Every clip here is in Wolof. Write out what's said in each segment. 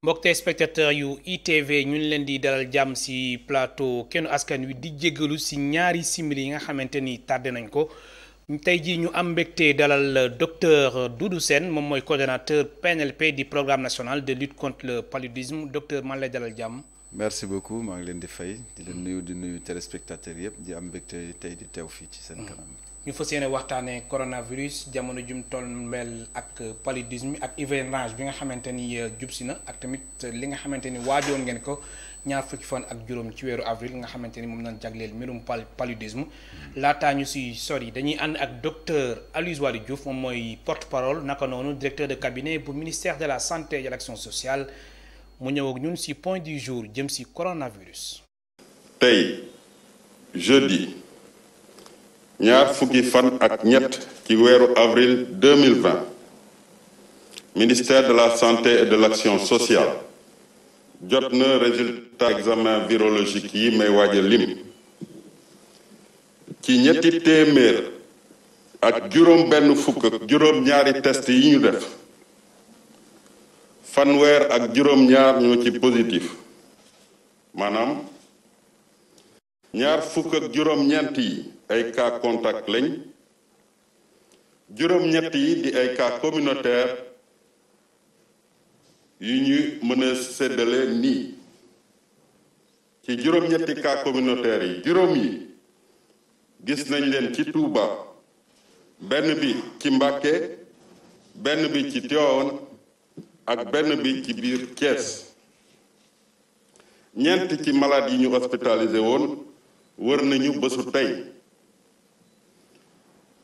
mbokk téléspectateur yu ITV ñu ngi leen di dalal jàmm ci plateau kenn askan wi di jéggalu ci ñaari simili yi nga xamante ni tardé nañ ko tey jii ñu am mbégte dalal docteur Doudou Sène moom mooy coordonnateur PNLP du programme national de lutte contre le paludisme docteur man lay dalal jàmm. merci beaucoup maa ngi leen di fay di leen di nuyu téléspectateurs yëpp di am mbégte tey di teew fii ci seen kanam. ñu fas yéene waxtaanee coronavirus jamono jum toll mel ak paludisme ak hivernage bi nga xamante ni jub si na ak tamit li nga xamante ni waajoon ngeen ko ñaar fukki fan ak juróom ci weeru avril nga xamante ni moom lañ jagleel mbirum paludisme laataa ñu si sori dañuy ànd ak docteur Aloyse Waly Diouf moom mooy porte-parole naka noonu directeur de cabinet bu ministère de la santé et de l'action sociale mu ñëw ak ñun si point du jour jëm si coronavirus. tey jeudi. ñaar fukki fan ak ñett ci weeru avril 2020 ministère de la santé et de l'action sociale jot na résultat examen virologique yi may waaj a lim ci ñetti téeméer ak juróom benn fukk ak juróom ñaari test yi ñu def fanweer ak juróom ñaar ñoo ci positif maanaam ñaar fukk ak juróom-ñeent yi ay cas contact lañ juróom-ñett yi di ay cas communautaire yu ñu mën a séddale nii ci juróom-ñetti cas communautaire yi juróom yi gis nañ leen ci Touba benn bi ci Mbacké benn bi ci Tivaouane ak benn bi ci biir Thiès ñeent ci malade yi ñu hospitalisé woon wër nañu bésu tey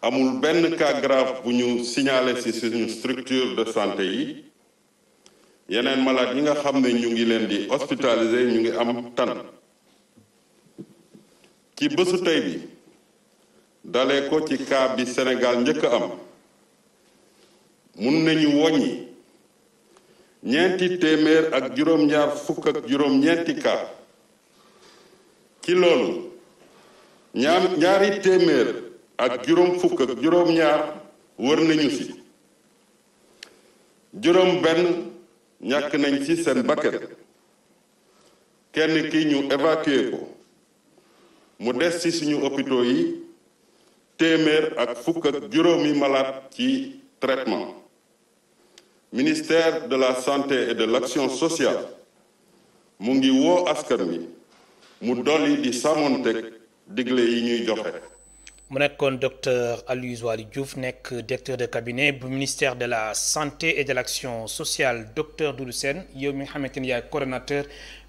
amul benn cas grave bu ñu signalé ci suñu structure de santé yi yeneen malade yi nga xam ne ñu ngi leen di hospitalisé ñu ngi am tan ci bésu tey bi dalee ko ci cas bi Sénégal njëkk am mun nañu woññi ñeenti téeméer ak juróom-ñaar fukk ak juróom-ñeenti cas ci loolu ñaari téeméer ak juróom fukk ak juróom-ñaar wër nañu ci juróom benn ñàkk nañ ci seen bakkan kenn ki ñu évacué ko mu des ci suñu hôpitaux yi téeméer ak fukk ak juróomi malade ci traitement ministère de la santé et de l'action sociale mu ngi woo askan wi mu dolli di sàmmonteeg digle yi ñuy joxe. mu nekkoon docteur Aloyse Waly Diouf nekk directeur de cabinet bu ministère de la santé et de l'action sociale docteur Doudou Sène yow mi nga xamante ni yaay coordonnateur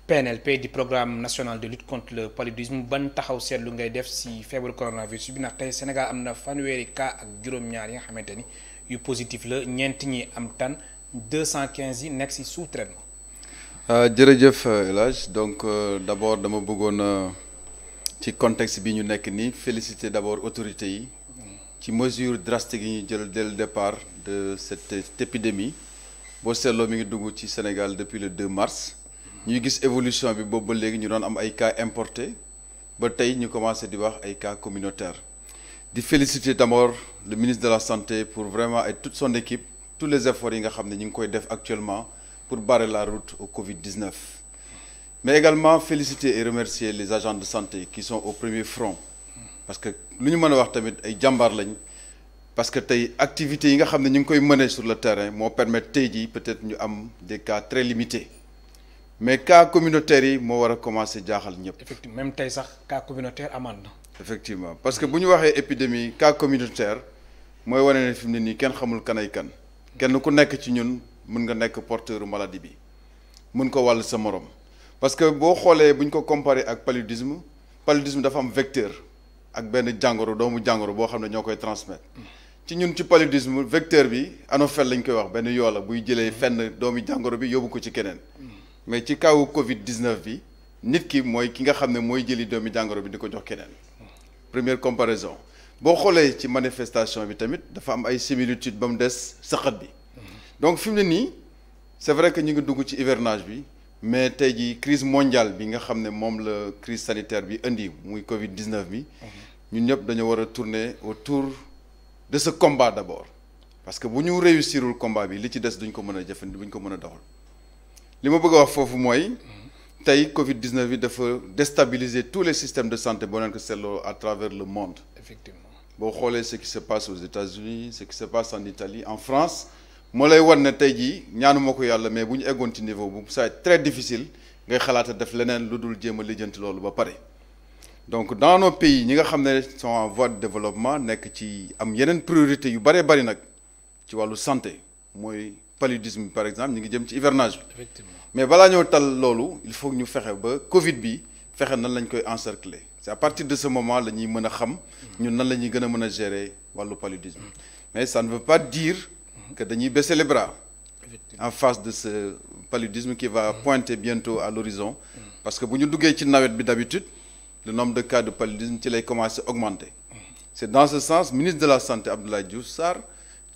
PNLP du programme national de lutte contre le paludisme ban taxaw seetlu ngay def ci feebaru coronavirus bi ndax tey Sénégal am na fanweeri cas ak juróom-ñaar yi nga xamante ni yu positif la ñeent ñi am tan 215 yi nekk ci sous traitement. jërëjëf El Hadj donc d'abord dama bëggoon ci contexte bi ñu nekk nii féliciter d'abord autorités yi ci mesures drastiques yi ñu jël dès le départ de cette épidémie boo seetloo mi ngi dugg ci Sénégal depuis le 2 mars ñuy gis évolution bi boobu ba léegi ñu doon am ay cas importés ba tey ñu commencé di wax ay cas communautaires di féliciter d'abord le ministre de la santé pour vraiment et toute son équipe tous les efforts yi nga xam ne ñu ngi koy def actuellement pour barrer la route au Covid-19 mais également féliciter et remercier les agents de santé qui sont au premier front parce que lu ñu mën a wax tamit ay jàmbaar lañ parce que tey activités yi nga xam ne ñu ngi koy mener sur le terrain moo permettre tey jii peut-être ñu am des cas très limités mais cas communautaires yi moo war a commencer jaaxal ñëpp. effectivement même tey sax cas communautaire amaan na. effectivement parce que bu ñu waxee épidémie cas communautaire mooy wane ne fi mu ne nii kenn xamul kanay kan kenn ku nekk ci ñun mën nga nekk porteur maladie bi mën ko wàll sa morom. parce que boo xoolee bu ñu ko comparé ak paludisme dafa am vecteur ak benn jàngoro doomu jàngoro boo xam ne ñoo koy transmettre ci ñun ci paludisme vecteur bi anophèle lañ koy wax benn yoo la buy jëlee fenn doomu jàngoro bi yóbbu ko ci keneen mais ci kaw Covid-19 bi nit ki mooy ki nga xam ne mooy jëli doomu jàngoro bi di ko jox keneen première comparaison boo xoolee ci manifestation bi tamit dafa am ay similitudes ba mu des sëqat bi donc fi mu ne nii c'est vrai que ñu ngi dugg ci hivernage bi mais tey jii crise mondiale bi nga xam ne moom la crise sanitaire bi indi muy Covid-19 bi ñun ñëpp dañoo war a tourner autour de ce combat d'abord parce que bu ñu réussirul combat bi li ci des duñ ko mën a jëfandi duñ ko mën a doxal li ma bëgg a wax foofu mooy tey Covid 19 bi dafa déstabiliser tous les systèmes de santé boo leen ko seetloo à travers le monde. Effectivement boo xoolee ce qui se passe aux États-Unis ce qui se passe en Italie en France moo lay wan ne tey jii ñaanuma ko yàlla mais bu ñu eggoon ci niveau bu ça va être très difficile ngay xalaata def leneen lu dul jéem a lijjanti loolu ba pare. donc dans nos pays ñi nga xam ne sont en voie de développement nekk ci am yeneen priorité yu bëree bëri nag ci wàllu santé mooy paludisme par exemple ñu ngi jëm ci hivernage bi. effectivement mais balaa ñoo tal loolu il faut ñu fexe ba Covid bi fexe nan lañ koy encercler c'est à partir de ce moment la ñuy mën a xam ñun nan la ñuy gën a mën a gérer wàllu paludisme mais ça ne veut pas dire que dañuy baisser les bras en face de ce paludisme qui va pointer bientôt à l'horizon parce que bu ñu duggee ci nawet bi d'habitude le nombre de cas de paludisme ci lay commencer augmenter c'est dans ce sens ministre de la santé Abdoulaye Diouf Sarr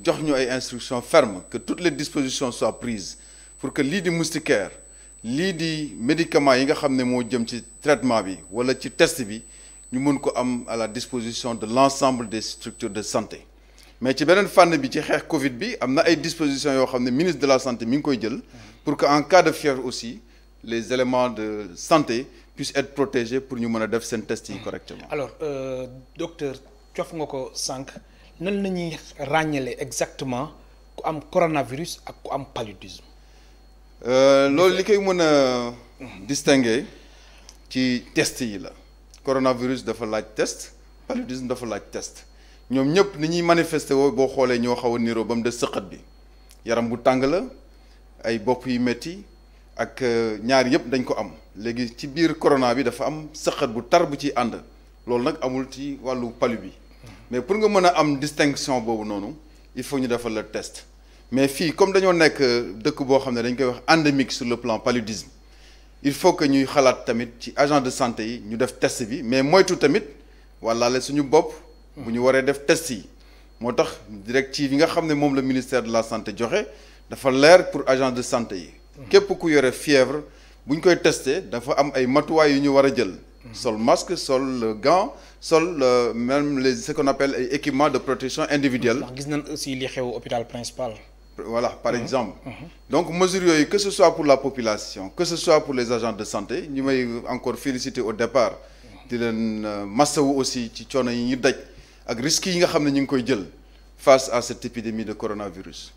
jox ñu ay instructions fermes que toutes les dispositions soient prises pour que lii di moustiquaire lii di médicaments yi nga xam ne moo jëm ci traitement bi wala ci test bi ñu mën ko am à la disposition de l'ensemble des structures de santé mais ci beneen fànn bi ci xeex Covid bi am na ay dispositions yoo xam ne ministre de la santé mi ngi koy jël pour que en cas de fièvre aussi les éléments de santé puissent être protégés pour ñu mën a def seen test yi correctement. alors docteur cof nga ko sànq nan la ñuy ràññale exactement ku am coronavirus ak ku am paludisme. loolu li koy mën a distinguer ci test yi la coronavirus dafa laaj test paludisme dafa laaj test ñoom ñëpp ni ñuy manifester woo boo xoolee ñoo xaw a niroo ba mu des sëqat bi yaram bu tàng la ay bopp yu metti ak ñaar yëpp dañ ko am léegi ci biir corona bi dafa am sëqat bu tar bu ciy ànd loolu nag amul ci wàllu palu bi mais pour nga mën a am distinction boobu noonu il faut ñu defal la test mais fii comme dañoo nekk dëkk boo xam ne dañ koy wax endémique sur le plan paludisme il faut que ñuy xalaat tamit ci agent de santé yi ñu def test bi mais moytu tamit wàllaale suñu bopp bu ñu waree def test yi moo tax directive yi nga xam ne moom la ministère de la santé joxe dafa leer pour agent de santé yi képp ku yore fièvre bu ñu koy testé dafa am ay matuwaay yu ñu war a jël sol masque sol gant sol même les ce qu'on appelle ay équipements de protection individuelle. ndax gis nañ aussi li xew hôpital principal. voilà par exemple. donc mesures yooyu que ce soit pour la population que ce soit pour les agents de santé ñu may encore féliciter au départ di leen massawu aussi ci coono yi ñu daj ak risques yi nga xam ne ñu ngi koy jël face à cette épidémie de coronavirus.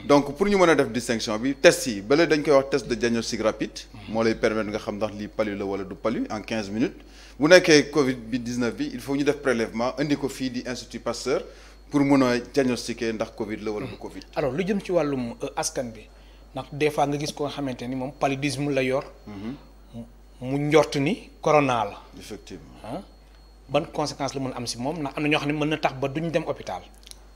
donc pour ñu mën a def distinction bi test yi bële dañ koy wax test de diagnostic rapide moo lay permettre nga xam ndax lii palu la wala du palu en 15 minutes bu nekkee Covid bi 19 bi il faut ñu def prélèvement indi ko fii di Institut Pasteur pour mën a diagnostiquer ndax Covid la wala du Covid. alors lu jëm ci wàllum askan bi ndax des fois nga gis ko nga xamante ni moom paludisme la yor. mu njort ni corona la. effectivement ban conséquence la mën am si moom ndax am na ñoo xam ne mën na tax ba duñ dem hôpital.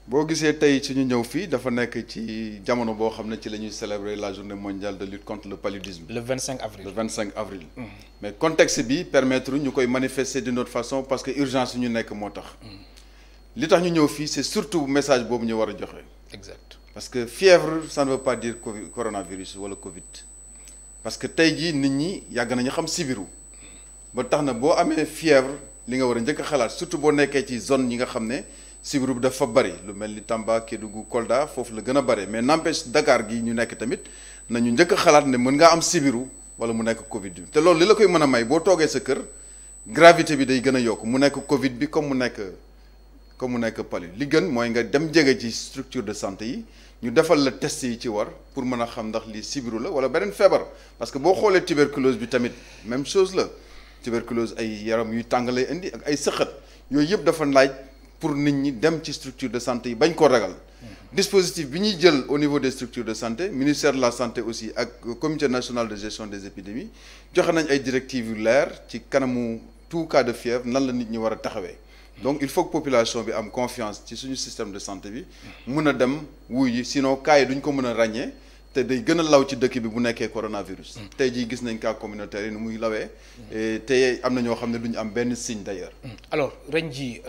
boo gisee tey suñu ñëw fii dafa nekk ci jamono boo xam ne ci la ñuy célébrer la journée mondiale de lutte contre le paludisme. le 25 avril. le 25 avril. mais contexte bi permettre ñu koy manifester d'une autre façon parce que urgence ñu nekk moo tax. li tax ñu ñëw fii c'est surtout message boobu ñu war a joxe. exact parce que fièvre ça ne veut pas dire Covid coronavirus wala Covid parce que tey jii nit ñi yàgg nañu xam sibiru ba tax na boo amee fièvre li nga war a njëkk a xalaat surtout boo nekkee ci zone yi nga xam ne. sibiru bi dafa bari lu mel ni Tamba Kédougou Kolda foofu la gën a bari mais n'empêche Dakar gi ñu nekk tamit nañu njëkk a xalaat ne mën ngaa am sibiru wala mu nekk Covid bi te loolu li la koy mën a may boo toogee sa kër gravité bi day gën a yokk mu nekk Covid bi comme mu nekk palu li gën mooy nga dem jege ci structure de santé yi ñu defal la test yi ci war pour mën a xam ndax lii sibiru la wala beneen feebar parce que boo xoolee tuberculose bi tamit même chose la tuberculose ay yaram yuy tàngalee indi ak ay sëqat yooyu yëpp dafa laaj. pour nit ñi dem ci structure de santé yi bañ ko ragal dispositif bi ñuy jël au niveau des structures de santé ministère de la santé aussi ak comité national de gestion des épidémies joxe nañ ay directives yu leer ci kanamu tout cas de fièvre nan la nit ñi war a taxawee donc il faut que population bi am confiance ci suñu système de santé bi mën a dem wuy sinon cas yi duñ ko mën a ràññee te day gën a law ci dëkk bi bu nekkee coronavirus tey jii gis nañ cas communautaire yi nu muy lawee te am na ñoo xam ne duñu am benn signe d'ailleurs alors ren ji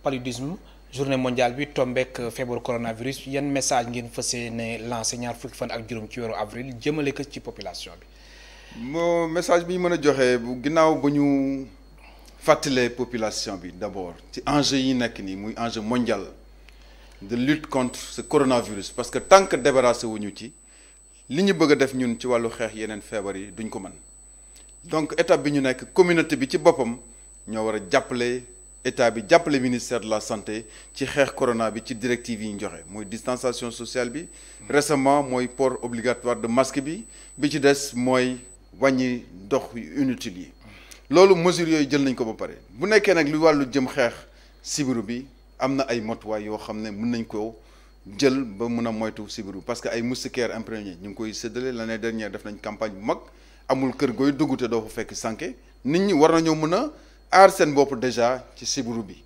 paludisme journée mondiale bi tombeek feebaru coronavirus yan message ngeen fas yéene lancé ñaar fukki fan ak juróom ci weeru avril jëmale ko ci population bi. moo message bi ñu mën a joxe bu ginnaaw ba ñu fàttalee population bi d'abord ci enjeu yi nekk nii muy enjeu mondial de lutte contre ce coronavirus parce que tant que débarrassé wuñu ci li ñu bëgg a def ñun ci wàllu xeex yeneen feebar yi duñ ko mën donc étape bi ñu nekk communauté bi ci boppam ñoo war a jàppale état bi jàppale ministère de la santé ci xeex corona bi ci directive yi ñu joxe mooy distanciation sociale bi récemment mooy port obligatoire de masque bi ci des mooy wàññi dox inutile yi loolu mesures yooyu jël nañ ko ba pare bu nekkee nag lu wàllu jëm xeex sibiru bi am na ay motuwaay yoo xam ne mën nañ ko jël ba mun a moytu sibiru parce que ay moustiquaires imprégnés ñu ngi koy séddale l'année dernière def nañ campagne bu mag amul kër gooy dugg te doo fa fekk sànke nit ñi war nañoo mën a aar seen bopp déjà ci sibiru bi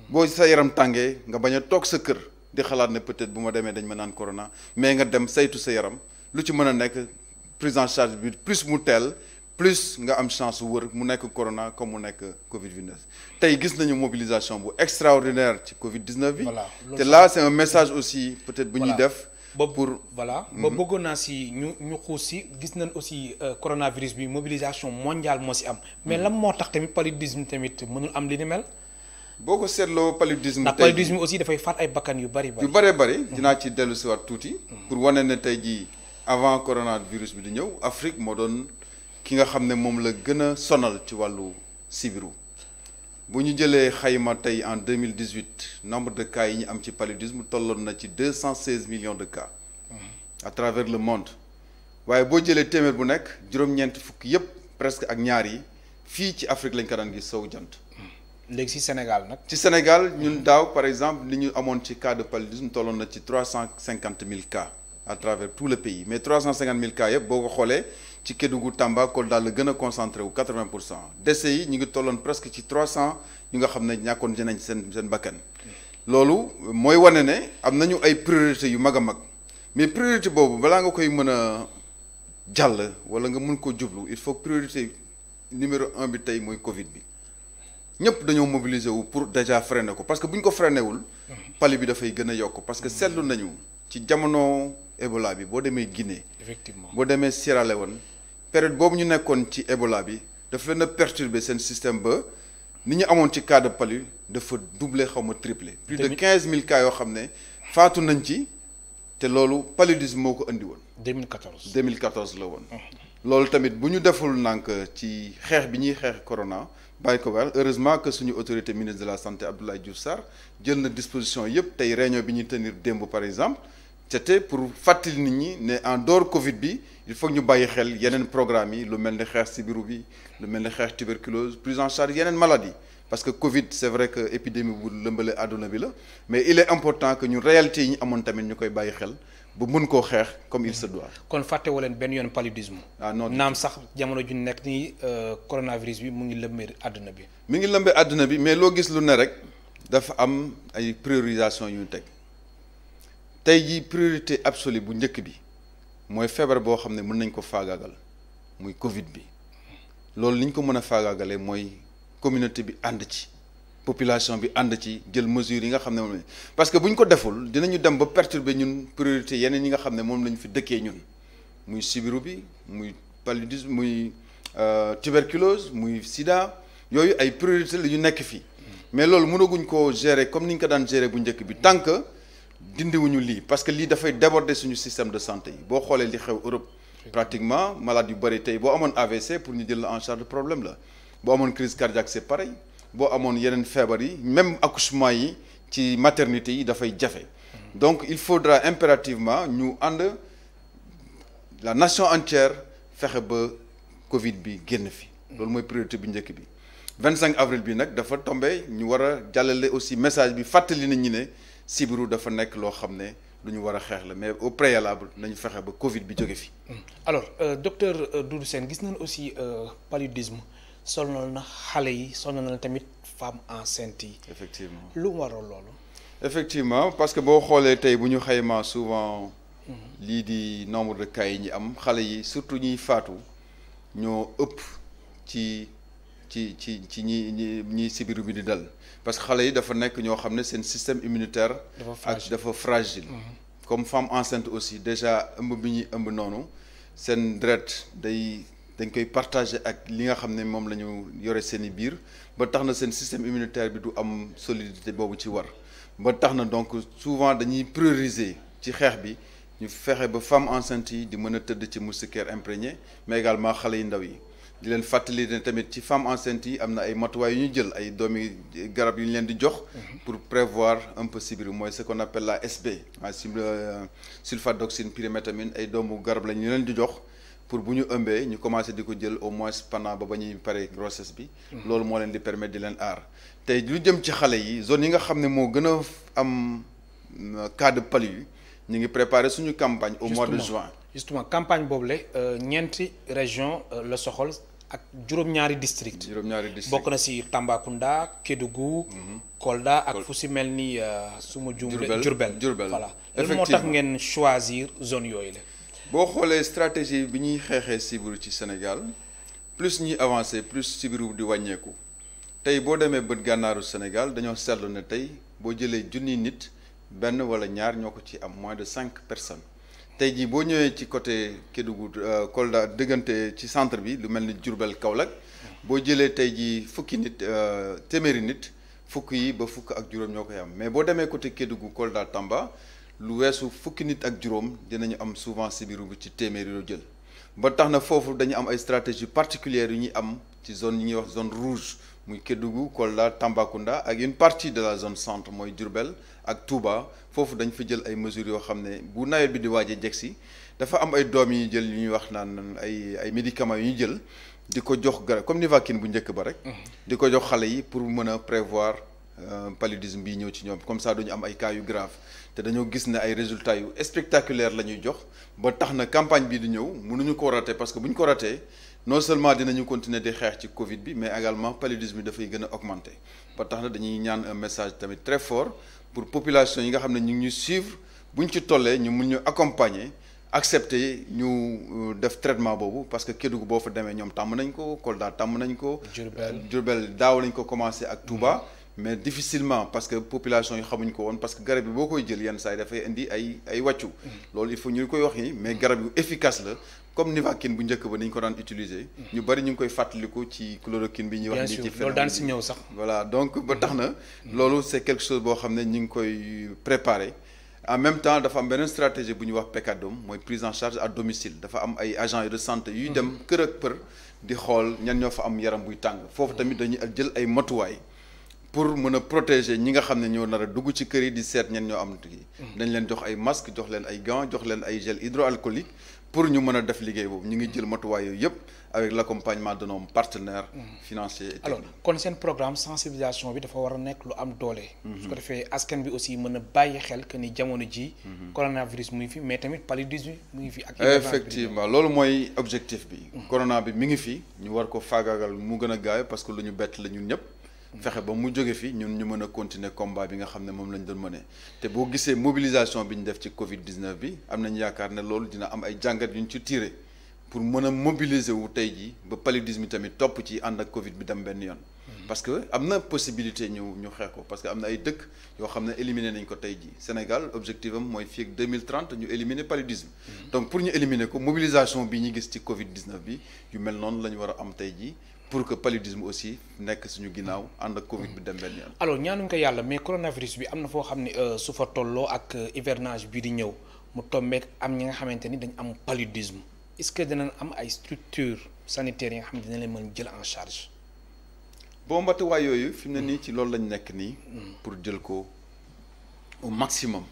boo sa yaram tàngee nga bañ a toog sa kër di xalaat ne peut-être bu ma demee dañ ma naan corona mais nga dem saytu sa yaram lu ci mën a nekk prise en charge bi plus mu teel plus nga am chance wër mu nekk corona comme mu nekk Covid 19 tey gis nañu mobilisation bu extraordinaire ci Covid 19 bi. voilà te là c'est un message aussi peut-être bu ñuy def. pour voilà ba bëggoon naa si ñu xuus si gis nañ aussi coronavirus bi mobilisation mondiale moo si am. mais lan moo tax tamit paludisme tamit mënul am li ni mel. boo ko seetloo paludisme. ndax paludisme aussi dafay faat ay bakkan yu bari. yu bëree bëri dinaa ci dellu si waat tuuti. pour wane ne tey jii avant coronavirus bi di ñëw Afrique moo doon. ki nga xam ne moom la gën a sonal ci wàllu sibiru bu ñu jëlee xayma tey en 2018 nombre de cas yi ñu am ci paludisme tolloon na ci 216 millions de cas à travers le monde waaye boo jëlee téeméer bu nekk juróom-ñeent fukk yépp presque ak ñaar yi fii ci Afrique lañ ko daan gis sowu jant. léegi ci Sénégal nag. ci Sénégal ñun daaw par exemple li ñu amoon ci cas de paludisme tolloon na ci 350 000 cas à travers tout le pays mais 350 000 cas yépp boo ko xoolee. ci Kédougou Tamba Kolda la gën a concentré wu 80% décès yi ñu ngi tolloon presque ci 300 yu nga xam ne ñàkkoon nañ seen bakkan loolu mooy wane ne am nañu ay priorité yu mag a mag mais priorité boobu balaa nga koy mën a jàll wala nga mën ko jublu il faut priorité numéro 1 bi tey mooy Covid bi ñëpp dañoo mobiliser wu pour déjà freiner ko parce que bu ñu ko freiner wul pali bi dafay gën a yokk parce que seetlu nañu ci jamono Ebola bi boo demee Guinée. effectivement boo demee Sierra Leone période boobu ñu nekkoon ci Ebola bi dafa leen a perturber seen système ba ni ñu amoon ci cas de palu dafa doubler xaw ma tripler. plus de 15 000 cas yoo xam ne faatu nañ ci te loolu paludisme moo ko andi woon. 2014 la woon. loolu tamit bu ñu deful nànk ci xeex bi ñuy xeex corona bàyyi ko wel heureusement que suñu autorité ministre de la santé Abdoulaye Diouf Sarr jël na disposition yépp tey réunion bi ñuy tenir démb par exemple. c'était pour fàttali nit ñi ne en dehors Covid bi il faut ñu bàyyi xel yeneen programme yi lu mel ni xeex sibiru bi lu mel ni xeex tuberculose prise en charge yeneen maladie parce que Covid c'est vrai que épidémie bu lëmbale àdduna bi la mais il est important que ñu réalité yi ñu amoon tamit ñu koy bàyyi xel ba mën koo xeex comme il se doit. kon fàttewoo leen benn yoon paludisme. non naam sax jamono ju nekk nii coronavirus bi mu ngi lëmbee àdduna bi. mi ngi lëmbee àdduna bi mais loo gis lu ne rek dafa am ay priorisation yu ñu teg. tey jii priorité absolue bu njëkk bi mooy feebar boo xam ne mën nañ ko faagaagal muy Covid bi loolu li ñu ko mën a faagaagalee mooy communauté bi ànd ci population bi ànd ci jël mesures yi nga xam ne moom lañ parce que bu ñu ko deful dinañu dem ba perturber ñun priorité yeneen yi nga xam ne moom lañu fi dëkkee ñun muy sibiru bi muy paludisme muy tuberculose muy sida yooyu ay priorité la yu nekk fii mais loolu mënaguñ koo gérer comme ni ñu ko daan gérer bu njëkk bi tant que dindiwuñu lii parce que lii dafay déborder suñu système de santé yi boo xoolee li xew Europe pratiquement malade yu bëri tey boo amoon AVC pour ñu jël la en charge problème la boo amoon crise cardiaque c'est pareil boo amoon yeneen feebar yi même accouchement yi ci maternité yi dafay jafe donc il faudra impérativement ñu ànd la nation entière fexe ba Covid bi génn fi loolu mooy priorité bi njëkk bi 25 avril bi nag dafa tombé ñu war a jàllale aussi message bi fàttali nit ñi ne sibiru dafa nekk loo xam ne lu ñu war a xeex la mais au préalable nañu fexe ba Covid bi jóge fi. alors docteur Doudou Sène gis nañ aussi paludisme sonal na xale yi sonal na tamit femmes enceintes yi. effectivement lu waral loolu. effectivement parce que boo xoolee tey bu ñu xaymaa souvent. lii di nombre de cas yi ñi am xale yi surtout ñiy faatu ñoo ëpp ci ñi sibiru bi di dal. parce que xale yi dafa nekk ñoo xam ne seen système immunitaire dafa fragile comme femme enceinte aussi déjà ëmb bi ñuy ëmb noonu seen deret dañ koy partager ak li nga xam ne moom la ñu yore seen i biir ba tax na seen système immunitaire bi du am solidité boobu ci war ba tax na donc souvent dañuy prioriser ci xeex bi ñu fexe ba femme enceinte yi di mën a tëdd ci moustiquaire imprégné mais également xale yu ndaw yi di leen fàttali ne tamit ci femme enceinte yi am na ay matuwaay yu ñu jël ay doomi garab yu ñu leen di jox pour prévoir un peu sibiru mooy ce qu'on appelle la SB sulfadoxine pyrimétamine ay doomu garab la ñu leen di jox pour bu ñu ëmbee ñu commencé di ko jël au moins pendant ba ñuy pare grossesse bi loolu moo leen di permettre di leen aar tey lu jëm ci xale yi zone yi nga xam ne moo gën a am cas de palu yi ñu ngi préparé suñu campagne au mois de juin justement campagne boobu la ñeenti région la soxal ak juróom-ñaari district bokk na si Tambacounda Kédougou Kolda ak fu si mel ni su ma juumlee Diourbel voilà lan moo tax ngeen choisir zone yooyu la boo xoolee stratégie bi ñuy xeexee sibiru ci Sénégal plus ñuy avancé plus sibiru di wàññeeku tey boo demee bët gànnaaru Sénégal dañoo seetlu ne tey boo jëlee junniy nit benn wala ñaar ñoo ko ci am moins de 5 personnes tey jii boo ñëwee ci côté Kédougou Kolda diggante ci centre bi lu mel ni Diourbel Kaolack boo jëlee tey jii fukki nit téeméeri nit fukk yi ba fukk ak juróom ñoo koy am mais boo demee côté Kédougou Kolda Tamba lu weesu fukki nit ak juróom dinañu am souvent sibiru bi ci téeméeri yoo jël ba tax na foofu dañu am ay stratégies particulières yu ñuy am ci zone yi ñuy wax zone rouge muy Kédougou Kolda Tambacounda ak une partie de la zone centre mooy Diourbel ak Touba foofu dañ fa jël ay mesures yoo xam ne bu nawet bi di waaj a jegsi dafa am ay doom yi jël yu ñuy wax naan ay médicaments yu ñu jël di ko jox garab comme Nivaquine bu njëkk ba rek. di ko jox xale yi pour mën a prévoir paludisme bii ñëw ci ñoom comme ça duñu am ay cas yu grave te dañoo gis ne ay résultats yu spectaculaire la ñuy jox ba tax na campagne bii di ñëw mënuñu ko rater parce que bu ñu ko ratee non seulement dinañu continuer di xeex ci Covid bi mais également paludisme bi dafay gën a augmenter ba tax na dañuy ñaan un message tamit très fort pour population yi nga xam ne ñu ngi ñu suivre bu ñu ci tollee ñu mun ñu accompagner accepter ñu def traitement boobu parce que Kédougou boo fa demee ñoom tàmm nañ ko Kolda tàmm nañ ko. Diourbel daaw lañ ko commencé ak Touba. mais difficilement parce que population yi xamuñ ko woon parce que garab yi boo koy jël yenn saa yi dafay indi ay wàccu loolu il faut ñu koy wax ni mais garab yu efficace la comme Nivaquine bu njëkk ba ni ñu ko daan utiliser ñu bari ñu ngi koy fàttaliku ci chloroquine bi ñuy wax nii ci loolu daan si ñëw sax voilà donc ba tax na loolu c'est quelque chose boo xam ne ñu ngi koy préparer en même temps dafa am beneen stratégie bu ñuy wax PECADOM mooy prise en charge à domicile dafa am ay agents de santé yuy dem kër ak kër di xool ñan ñoo fa am yaram buy tàng foofu tamit dañuy jël ay matuwaay pour mën a protéger ñi nga xam ne ñoo nar a dugg ci kër yi di seet ñen ñoo am kii dañ leen jox ay masque jox leen ay gants jox leen ay gel hydroalcoolique pour ñu mën a def liggéey boobu ñu ngi jël matuwaay yooyu yëpp avec l'accompagnement de nos partenaires financiers et techniques. alors kon seen programme sensibilisation bi dafa war a nekk lu am doole. su ko defee askan bi aussi mën a bàyyi xel que ni jamono ji coronavirus mu ngi fi mais tamit paludisme mu ngi fi. ak effectivement loolu mooy objectif bi. corona bi mi ngi fi ñu war ko faagaagal mu gën a gaaw parce que lu ñu bett la ñun ñëpp. fexe ba mu jóge fi ñun ñu mën a continuer combat bi nga xam ne moom lañ doon mëne te boo gisee mobilisation bi ñu def ci Covid 19 bi am nañ yaakaar ne loolu dina am ay jàngat yu ñu ci tiré pour mën a mobiliser wu tey jii ba paludisme tamit topp ci ànd ak Covid bi dem benn yoon. parce que am na possibilité ñu xeex ko parce que am na ay dëkk yoo xam ne éliminer nañ ko tey jii Sénégal objectif am mooy fii ak 2030 ñu éliminer paludisme. donc pour ñu éliminer ko mobilisation bi ñu gis ci Covid 19 bi yu mel noonu la ñu war a am tey jii. pour que paludisme aussi nekk suñu ginnaaw ànd ak Covid bi dem benn yoon. alors ñaanuñ ko yàlla mais coronavirus bi am na foo xam ne su fa tolloo ak hivernage bii di ñëw mu tombeek am ñi nga xamante ni dañ am paludisme est-ce que dinañ am ay structures sanitaires yi nga xam ne dina leen mën jël en charge. bon mbatuwaay yooyu fi mu ne nii ci loolu lañ nekk nii. pour jël ko au maximum.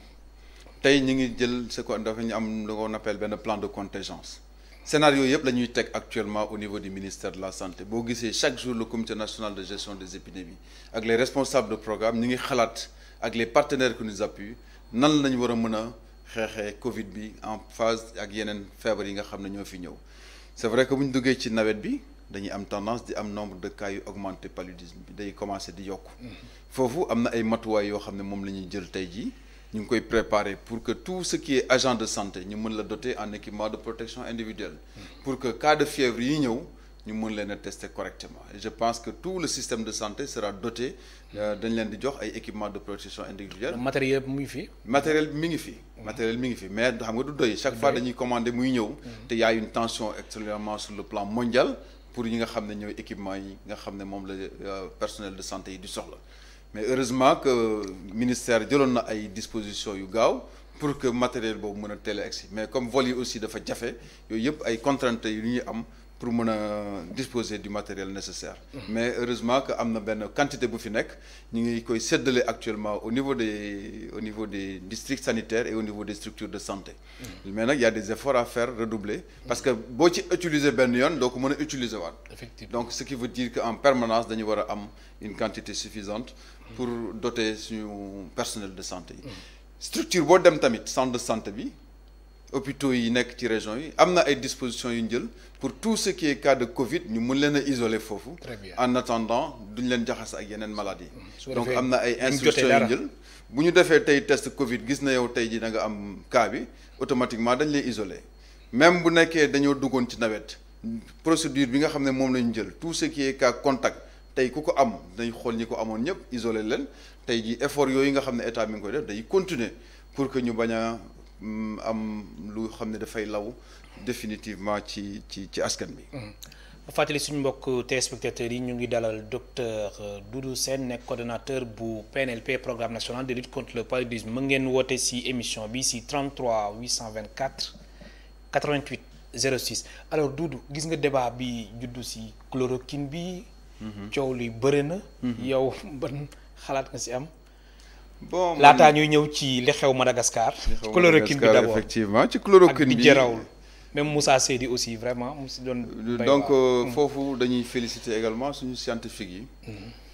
tey ñu ngi jël ce qu'on dafa ñu am lu qu'on appelle benn plan de contingence. scénario yëpp la ñuy teg actuellement au niveau du ministère de la santé boo gisee chaque jour le comité national de gestion des épidémies ak les responsables de programme ñu ngi xalaat ak les partenaires qui nous appuient nan lañu war a mën a xeexee Covid bi en phase ak yeneen feebar yi nga xam ne ñoo fi ñëw c'est vrai que bu ñu duggee ci nawet bi dañuy am tendance di am nombre de cas yu augmenté paludisme bi day commencé di yokku foofu am na ay matuwaay yoo xam ne moom la ñuy jël tey jii ñu ngi koy préparer pour que tout ce qui est agent de santé ñu mën la doter en équipement de protection individuelle pour que cas de fièvre yi ñëw ñu mën leen a tester correctement et je pense que tout le système de santé sera doté dañ leen di jox ay équipement de protection individuelle. matériel mu ngi fi. matériel mi ngi fi. matériel mi ngi fi mais xam nga du doy chaque fois dañuy commander muy ñëw. te y a une tension actuellement sur le plan mondial pour yi nga xam ne ñooy équipement yi nga xam ne moom la personnel de santé yi di soxla. mais heureusement que ministère jëloon na ay dispositions yu gaaw pour que matériel boobu mën a teel a egsi mais comme vol yi aussi dafa jafe yooyu yëpp ay contraintes yu ñuy am pour mën a disposer du matériel nécessaire. Mais heureusement que am na benn quantité bu fi nekk ñu ngi koy séddale actuellement au niveau des districts sanitaires et au niveau des structures de santé. Mais nag y a des efforts à faire redoubler. parce que boo ci utiliser benn yoon doo ko mën a utiliser waat. Effectivement. Donc ce qui veut dire que en permanence dañu war a am une quantité suffisante pour doter suñu personnel de santé yi. Structure boo dem tamit centre de santé bi. hôpitaux yi nekk ci région yi am na ay dispositions yu ñu jël pour tout ce qui est cas de Covid ñu mun leen a isoler foofu. En attendant duñ leen jaxase ak yeneen maladies. Donc am na ay instructions yu ñu jël bu ñu defee tey test Covid gis na yow tey ji da nga am cas bi automatiquement dañ lay isoler même bu nekkee dañoo duggoon ci nawet procédure bi nga xam ne moom lañu jël tout ce qui est cas contact tey ku ko am dañ xool ñi ko amoon ñëpp isoler leen tey ji effort yooyu nga xam ne état mi ngi koy def day continuer pour que ñu bañ a am lu xam ne dafay law définitivement ci askan bi. ba fàttali suñu mbokk téléspectateurs yi ñu ngi dalal docteur Doudou Sène nekk coordonnateur bu PNLP programme national de lutte contre le paludisme mën ngeen woote ci émission bi ci 33 824 88 06 alors Doudou gis nga débat bi juddu ci chloroquine bi. coow li bëri na. yow ban xalaat nga ci am. bon laataa ñuy ñëw ci li xew Madagascar. chloroquine bi d'abord effectivement ci chloroquine bi ak même Moussa Seydi aussi vraiment mu si doon. donc foofu dañuy féliciter également suñu scientifique yi.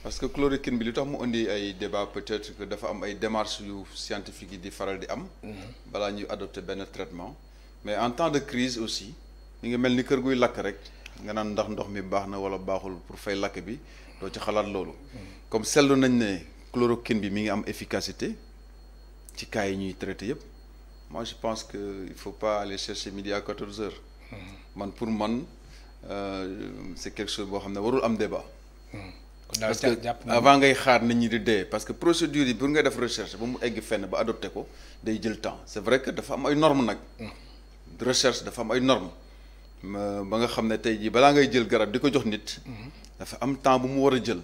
parce que chloroquine bi li tax mu indi ay débat peut-être que dafa am ay démarches yu scientifique yi di faral di am. balaa ñuy adopter benn traitement. mais en temps de crise aussi mi ngi mel ni kër guy lakk rek nga naan ndax ndox mi baax na wala baaxul pour fay lakk bi doo ci xalaat loolu. comme seetlu nañ ne. chloroquine bi mi ngi am efficacité ci cas yi ñuy traité yëpp moi je pense que il faut pas aller chercher midi à 14 heures. man pour man c'est quelque chose boo xam ne warul am débat. parce que avant ngay xaar nit ñi di dee parce que procédure yi pour nga def recherche ba mu egg fenn ba adopté ko day jël temps c'est vrai que dafa am ay normes nag. recherche dafa am ay normes ba nga xam ne tey jii balaa ngay jël garab di ko jox nit. dafa am temps bu mu war a jël.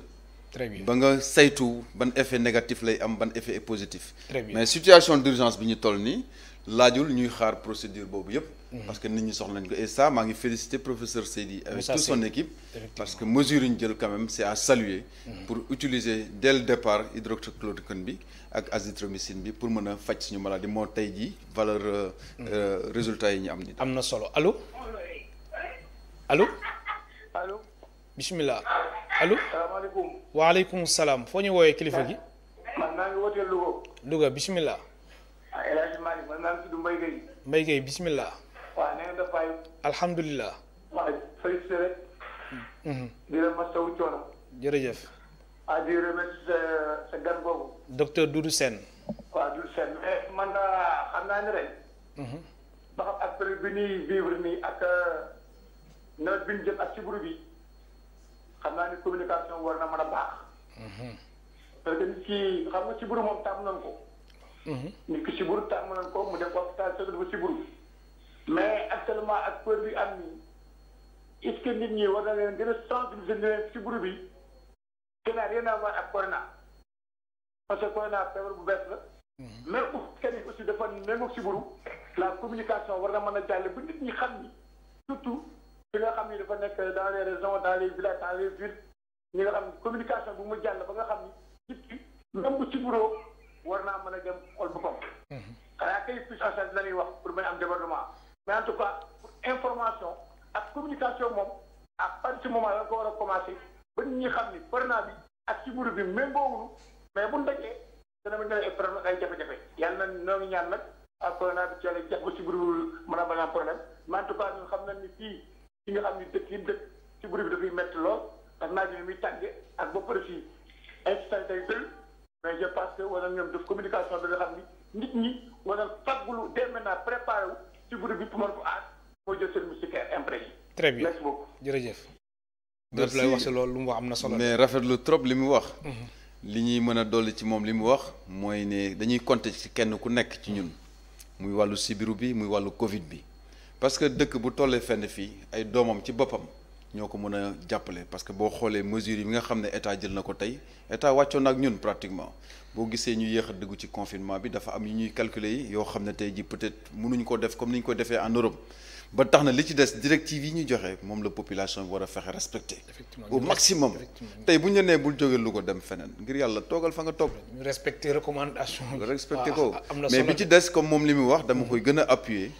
Très bien. ba nga saytu ban effet négatif lay am ban effet positif. Très bien. Mais situation d'urgence bi ñu toll nii laajul ñuy xaar procédure boobu yëpp. parce que nit ñi soxla nañ ko et ça maa ngi féliciter professeur Seydi avec toute son équipe. parce que mesure yi ñu jël quand même c'est à saluer. pour utiliser dès le départ hydroxychloroquine bi ak azithromycine bi pour mën a faj suñu maladie moo tey jii valeur résultats yi ñu am ni am na solo allo allo. allo. bismillah allo. salaamaaleykum. waaleykum salaam foo ñu woowee kilifa gi. man maa ngi wootee Louga. Louga bismillah. El Hadj Malick man maa ngi tudd Mbaye Gueye. Mbaye Gueye bismillah. waaw nee na def waay. alhamdulilah. waaw félicité rek. di la masawu coono. jërëjëf. di remercier sa gan boobu. docteur Doudou Sène. waaw Doudou Sène mais man xam naa ne ren. ba xam ak période bi ñuy vivre nii ak nawet bi ñu jëm ak sibbiru bi. xam naa ni communication war na mën a baax. parce que nit ki xam nga sibbiru moom tàmm nañ ko. nit ki sibbiru tàmm nañ ko mu def hôpital sa dafa sibbiru. mais actuellement ak peur bi am nii est-ce que nit ñi war na leen gën a sensibiliser ne leen sibbiru bi gën a rien à voir ak corona. parce que corona feebar bu bees la. mais kenn aussi dafa méngoog sibbiru la communication war na mën a jàll ba nit ñi xam ni surtout. li nga xam ni dafa nekk dans les régions dans les villages dans les villes ñi nga xam ni communication bu mu jàll ba nga xam ni nit ki même bu sibiroo war naa mën a dem xool boppam. xanaa kay puissance la ñuy wax pour bañ am débordement mais en tout cas pour information ak communication moom à partir du moment la ko war a commencer ba nit ñi xam ni corona bi ak sibiru bi même boobu mais bu ndajee dana mën a problème ay jafe-jafe yàlla na ñoo ngi ñaan nag ak corona bi ci yàlla jax ba sibiru mën a bañ a am problème mais en tout cas ñun xam nañ ni fii. ci nga xam ni dëkk yi dëkk ci buri bi dafay métti lool ak naaj bi muy tànge ak ba pare si instant day bëri mais je pense que wala ñoom def communication bi nga xam ni nit ñi wala faggulu dès maintenant préparé wu ci buri bi pour mën ko aar mooy jël seen moustiquaire imprégné. très bien merci beaucoup jërëjëf. merci lay wax si loolu lu mu wax am na solo. mais rafetlu trop li mu wax. li ñuy mën a dolli ci moom li mu wax mooy ne dañuy compter ci kenn ku nekk ci ñun muy wàllu sibiru bi muy wàllu Covid bi. parce que dëkk bu tollee fenn fii ay doomam ci boppam ñoo ko mën a jàppale parce que boo xoolee mesures yi nga xam ne état jël na ko tey état wàccoon na ak ñun pratiquement boo gisee ñu yéex a dugg ci confinement bi dafa am yu ñuy calculer yi yoo xam ne tey ji peut-être mënuñ ko def comme ni ñu ko defee en Europe ba tax na li ci des directive yi ñu joxe moom la population bi war a fexe respecter au maximum tey bu ñu la nee bul jóge lu ko dem feneen ngir yàlla toogal fa nga toog ñu respecter recommandation respecter ko mais bi ci des comme moom li mu wax dama koy gën a appuyer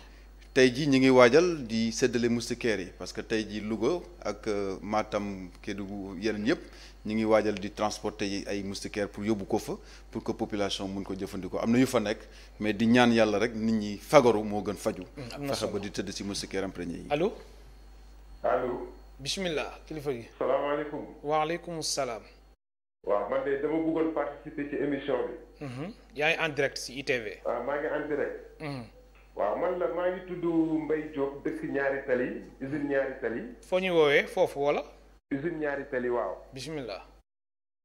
tey jii ñi ngi waajal di séddale moustiquaires yi parce que tey jii Louga ak Matam Kédougou yeneen yëpp ñi ngi waajal di transporter yi ay moustiquaires pour yóbbu ko fa pour que population mun ko jëfandikoo am na yu fa nekk mais di ñaan yàlla rek nit ñi fagaru moo gën faju fexe ba di tëdd ci moustiquaires imprégné yi allo allo bismillah kilifa gi salaamaaleykum waaleykum salaam waaw man de dama bëggoon participer ci émission bi yaa ngi en direct ci ITV waaw maa ngi en direct waaw man la maa ngi tudd Mbaye Diop dëkk ñaari tali usine ñaari tali foo ñuy woowee foofu wala usine ñaari tali waaw bismillah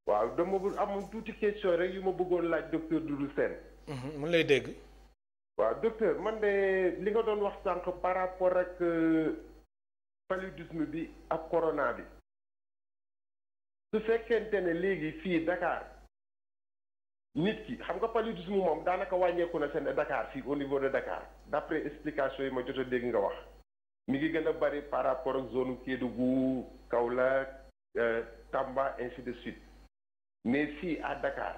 waaw dama am tuuti question rek yu ma bëggoon laaj docteur Doudou Sène mun lay dégg waaw docteur man de li nga doon wax sànq par rapport ak paludisme bi ak corona bi su fekkente ne léegi fii Dakar nit ki xam nga paludisme moom daanaka wàññeeku na seen Dakar fii au niveau de Dakar d'après explication yi ma jot a dégg nga wax mi ngi gën a bari par rapport ak zone Kédougou Kaolack Tamba ainsi de suite mais fii à Dakar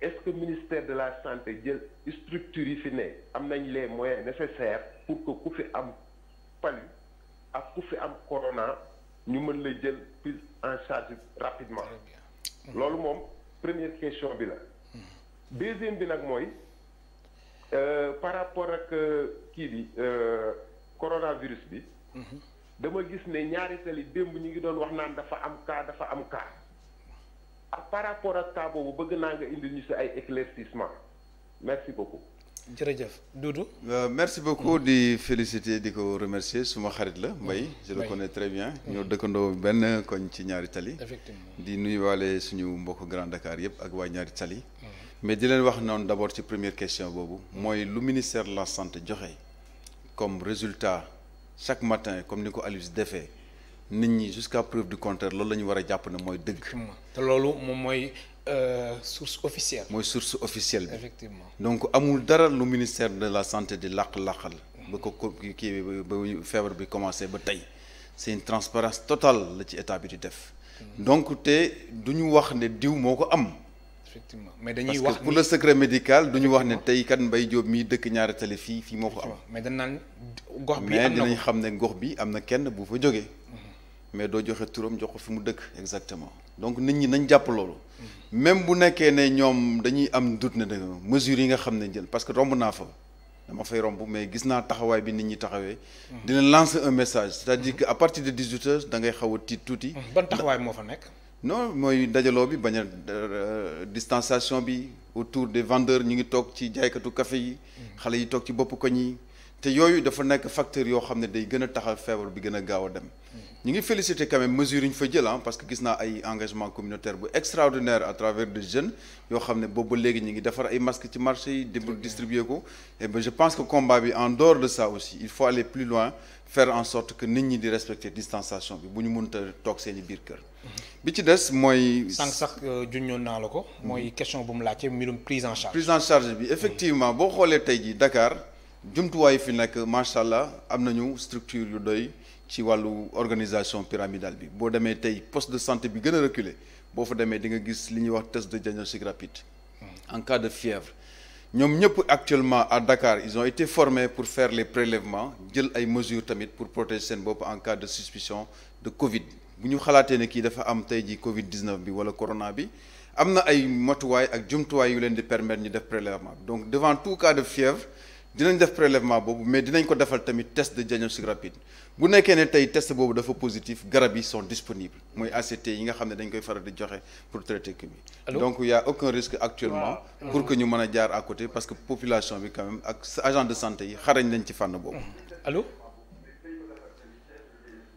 est-ce que ministère de la santé jël structure yi fi ne am nañ les moyens nécessaires pour que ku fi am palu ak ku fi am corona ñu mën la jël prise en charge rapidement loolu moom première question bi la deuxième bi nag mooy par rapport ak kii bi coronavirus bi dama gis ne ñaari tali démb ñu ngi doon wax naan dafa am cas ak par rapport ak cas boobu bëgg naa nga indi ñu si ay éclaircissement merci beaucoup jërëjëf Doudou merci beaucoup di féliciter di ko remercier suma xarit la Mbaye je le connais très bien ñoo dëkkandoo benn koñ ci ñaari tali effectivement di nuyuwaale suñu mbokk Grand Dakar yëpp ak waa ñaari tali mais di leen wax noonu d'abord ci première question boobu mooy lu ministère de la santé joxe comme résultat chaque matin comme ni ko Aliou defee nit ñi jusqu'à preuve du contraire loolu la ñu war a jàpp ne mooy dëgg te loolu moom mooy source officielle mooy source officielle bi effectivement donc amul dara lu ministère de la santé di làq-làqal ba ko kii ba feebar bi commencé ba tey c'est une transparence totale la ci état bi di def donc te du ñu wax ne diw moo ko am effectivement mais dañuy parce wax que pour le secret médical du ñu wax ne tey kat Mbaye Diop mii dëkk ñaari tali fii moo ko am mais dañ naan gox bi mais am na dinañ xam ne gox bi am na kenn bu fa jógee mais doo joxe turam jox ko fi mu dëkk exactement donc nit ñi nañ jàpp loolu même bu nekkee ne ñoom dañuy am doute ne danga mesures yi nga xam ne jël parce que romb naa fa dama fay romb mais gis naa taxawaay bi nit ñi taxawee dina lancer un message c'est-à-dire que à partir de 18 heures da ngay xaw a tiit tuuti ban taxawaay moo fa nekk non mooy dajaloo bi bañ a distanciation bi autour des vendeurs ñu ngi toog ci jaaykatu café yi xale yi toog ci bopp koñ yi te yooyu dafa nekk facteur yoo xam ne day gën a taxal feebar bi gën a gaaw a dem ñu ngi féliciter quand même mesures yi ñu fa jël parce que gis naa ay engagement communautaire bu extraordinaire à travers des jeunes yoo xam ne boobu ba léegi ñu ngi defar ay masques ci marché yi distribuer ko et ben je pense que combat bi en dehors de ça aussi il faut aller plus loin faire en sorte que nit ñi di respecter distanciation bi bu ñu mënta toog seeni biir kër bi ci des mooy sànq sax junñoon naa la ko mooy question bu mu laajte mbirum prise en charge bi effectivement boo xoolee tey ji Dakar jumtuwaay fi nekk macha allah am nañu structure yu doy ci wàllu organisation pyramidale bi boo demee tey poste de santé bi gën a reculé boo fa demee di nga gis li ñuy wax test de diagnostic rapide en cas de fièvre ñoom ñëpp actuellement à Dakar ils ont été formés pour faire les prélèvements jël ay mesures tamit pour protéger seen bopp en cas de suspicion de Covid bu ñu xalaatee ne kii dafa am tey ji Covid 19 bi wala corona bi am na ay matuwaay ak jumtuwaay yu leen di permettre ñu def prélèvement donc devant tout cas de fièvre dinañ def prélèvement boobu mais dinañ ko defal tamit test de diagnostic rapide bu nekkee ne tey test boobu dafa positif garab yi sont disponibles mooy ACT yi nga xam ne dañ koy faral di joxe pour traiter kii bi donc il y a aucun risque actuellement pour que ñu mën a jaar à côté parce que population bi quand même ak agent de santé yi xarañ nañ ci fànn boobu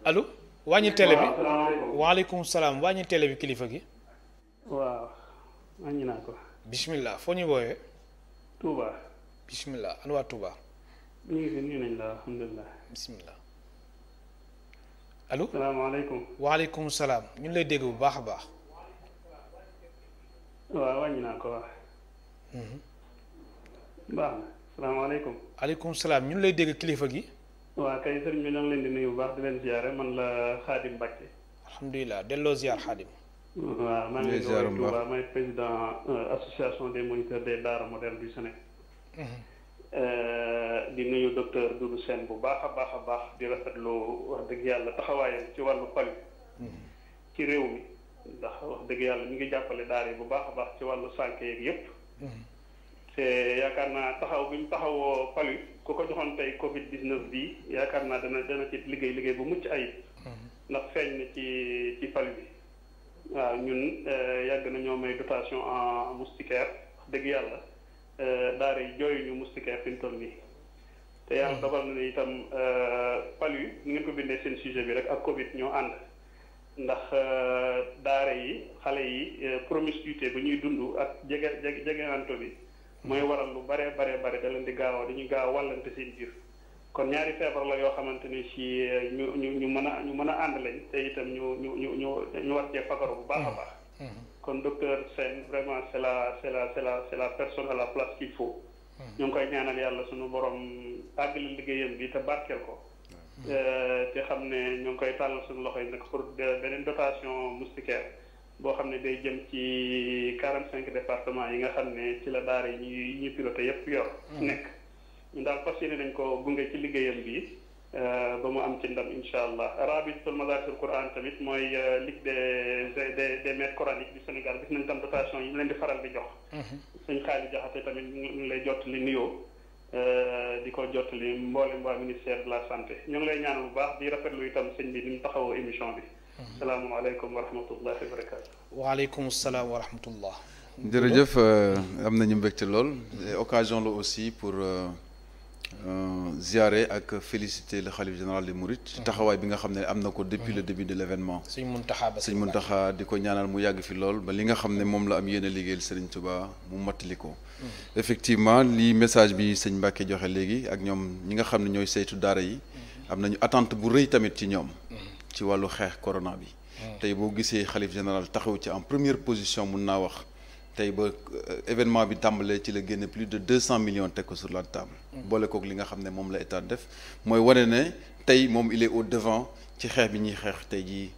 allo wàññi télé bi waaleykum salaam wàññi télé bi kilifa gi waaw wàññi naa ko bismillah foo ñuy woowee Touba bismillah an waa Touba ñu ngi fi nuyu nañ la alhamdulilah bismillah allo. salaamaaleykum. waaleykum salaam ñu ngi lay dégg bu baax a baax. waaw wàññi naa ko wax. baax na salaamaaleykum. aleykum salaam ñu ngi lay dégg kilifa gi. waa kay sëriñ bi ñoo ngi leen di nuyu bu baax di leen ziare man la Xaadim Mbacke. alhamdulilah delloo ziar Xaadim. waaw maa ngi leen di woowee Touba may président association des moniteurs des daara moderne du Sénégal. di nuyu docteur Doudou Sène bu baax a baax di rafetlu wax dëgg yàlla taxawaayam ci wàllu pal ci réew mi ndax wax dëgg yàlla mi ngi jàppale daara yi bu baax a baax ci wàllu sànq yeeg yépp te yaakaar naa taxaw bi mu taxawoo pal ku ko joxoon tey Covid 19 bii yaakaar naa dana ci liggéey bu mucc ayib ndax feeñ na ci pal bi waaw ñun yàgg na ñoo may dotation en moustiquaire wax dëgg yàlla daara yi jooyu ñu moustiquaire fi mu toll nii te yàlla dogal na ne itam palu ni ngeen ko bindee seen sujet bi rek ak Covid ñoo ànd ndax daara yi xale yi promiscuité bu ñuy dund ak jegeanto bi mooy waral lu bare da leen di dañuy gaaw wàllante seen biir kon ñaari feebar la yoo xamante ni si ñu mën a ànd lañ te itam ñu war cee fagaru bu baax a baax kon docteur Sène vraiment c'est la personne à la place qu'il faut ñu ngi koy ñaanal yàlla suñu borom àggali liggéeyam bi te barkeel ko te xam ne ñu ngi koy tàllal suñu loxo yi nag pour beneen dotation moustiquaire boo xam ne day jëm ci 45 départements yi nga xam ne ci la daara yi ñuy piloté yépp yor nekk ñu daal fas yéene nañ ko gunge ci liggéeyam bi ba mu am ci ndam incha allah rabitul madaarisul Quran tamit mooy ligue des maîtres coraniques du Sénégal gis nañ tam dotation yi ñu leen di faral di jox sëñ Xaali Jaxate tamit ñu lay jottali nuyoo di ko jottali mboolem waa ministère de la santé ñu ngi lay ñaanal bu baax di rafetlu itam sëñ bi ni mu taxawoo émission bi salaamualeykum wa rahmatullahi wa barakatu waaleykum salaam wa rahmatullah jërëjëf am nañu mbégte lool occasion la aussi pour ziare ak féliciter le khalife général des Mourides ci taxawaay bi nga xam ne am na ko depuis le début de l'événement sëñ Muntaxa di ko ñaanal mu yàgg fi lool ba li nga xam ne moom la am yéen a liggéeyal Serigne Touba mu mottali ko effectivement lii message bi sëñ Mbacke joxe léegi ak ñoom ñi nga xam ne ñooy saytu daara yi am nañu attente bu rëy tamit ci ñoom ci wàllu xeex corona bi tey boo gisee xalif général taxaw ci en première position mun naa wax tey ba événement bi tàmbalee ci la génne plus de 200 millions teg ko sur la table boole kook li nga xam ne moom la état def mooy wane ne tey moom il est au devant ci xeex bi ñuy xeex tey ji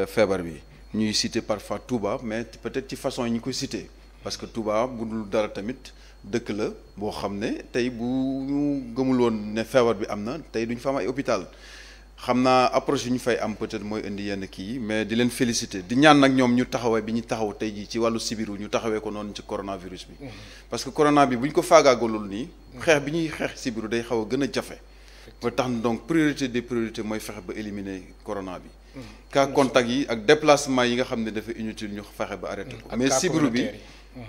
feebar bi ñuy citer parfois Touba mais peut-être ci façon yi ñu koy citer parce que Touba bu dul dara tamit dëkk la boo xam ne tey bu ñu gëmul woon ne feebar bi am na tey duñ fa am ay hôpital xam naa approche yi ñu fay am peut-être mooy indi yenn kii mais di leen féliciter di ñaan nag ñoom ñu taxawee bi ñu taxaw tey jii ci wàllu sibiru ñu taxawee ko noonu ci coronavirus bi parce que corona bi bu ñu ko faagaagalul nii xeex bi ñuy xeex sibiru day xaw a gën a jafe ba tax na donc priorité des priorités mooy fexe ba éliminer corona bi cas contact yi ak déplacement yi nga xam ne dafa inutile ñu fexe ba arrêté ko mais sibiru bi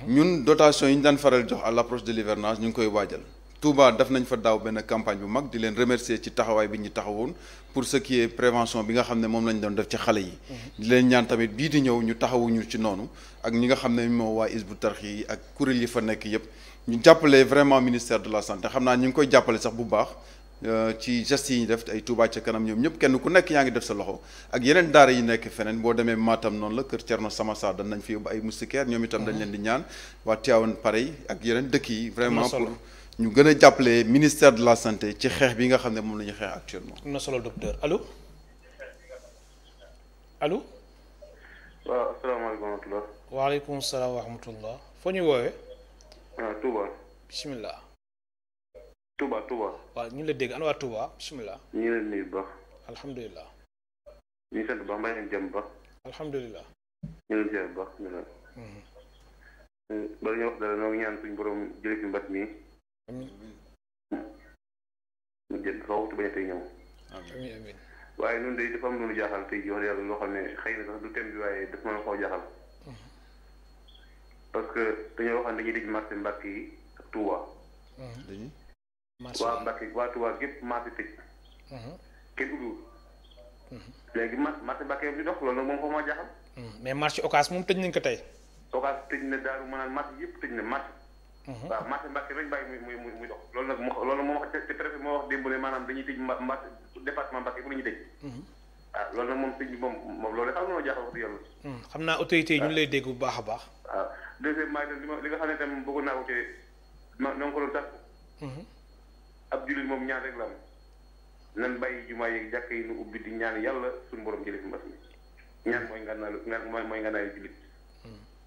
ñun dotation yi ñu daan faral jox à l'approche de l'hivernage ñu ngi koy waajal Touba def nañ fa daaw benn campagne bu mag di leen remercier ci taxawaay bi ñu taxawoon pour ce qui est prévention bi nga xam ne moom lañ doon def ci xale yi di leen ñaan tamit bii di ñëw ñu taxawuñu ci noonu ak ñi nga xam ne moo waa Hizbut Tarqiyyah yi ak kuréel yi fa nekk yépp ñu jàppale vraiment ministère de la santé xam naa ñu ngi koy jàppale sax bu baax ci gestes yi ñu def ay Touba ca kanam ñoom ñëpp kenn ku nekk yaa ngi def sa loxo ak yeneen daara yi nekk feneen boo demee Matam noonu la kër Thierno Samassa dañ nañ fi yóbbu ay moustiquaires ñoom itam dañ leen di ñaan waa Tivaouane pareil ak yeneen dëkk yi vraiment pour ñu gën a jàppale ministère de la santé ci xeex bi nga xam ne moom la ñuy xeex actuellement. am na solo docteur allo allo. waaw asalaamaaleykum wa rahmatulah. waaleykum salaam wa rahmatullah foo ñuy woowee. waaw Touba. bisimilah. Touba. waaw ñu ngi la dégg ana waa Touba bisimilah. ñu ngi leen nuyu bu baax. alhamdulilah. ñu ngi sant bu baax mbay nañ jàmm bu baax. alhamdulilah. ñu ngi leen ziar bu baax ñu naan. bala ñu wax dara noo ngi ñaan suñu borom jëlee fi mbas mi. mu jël faw te bañ a tey ñëw. amiin. waaye ñun de dafa am lu ñu jaaxal tey jii wax yàlla loo xam ne xëy na sax du thème bi waaye daf mën a koo jaaxal. parce que dañoo waxoon dañuy tëj marché Mbàkke yi ak Touba. waa Mbàkke waa Touba gépp marché tëj. kenn ubbiwul. léegi marché Mbàkke yi di dox loolu nag moom xaw ma jaaxal. mais marché Ocass moom tëj nañ ko tey. Ocass tëj na daal maanaam marché yëpp tëj na marché. waaw marché Mbàkke lañ bàyyi muy dox loolu nag loolu moo wax te préfet moo wax démb ne maanaam dañuy tëj marché département Mbàkke fu la ñuy tëj ah loolu nag moom sëñ bi moom loolu xam na jaaxal wax dëgg yàlla. xam naa autorité yi ñu ngi lay dégg bu baax a baax. waaw deuxièmement li nga xam ne tam bëggoon naa ko ci ma na nga ko doon sax. ab jullit moom ñaan rek la am nan bàyyi jumaa yeeg jàkk yi nu ubbi di ñaan yàlla suñu borom jëlee fi mbas mi ñaan mooy mooy ngànnaayu jullit.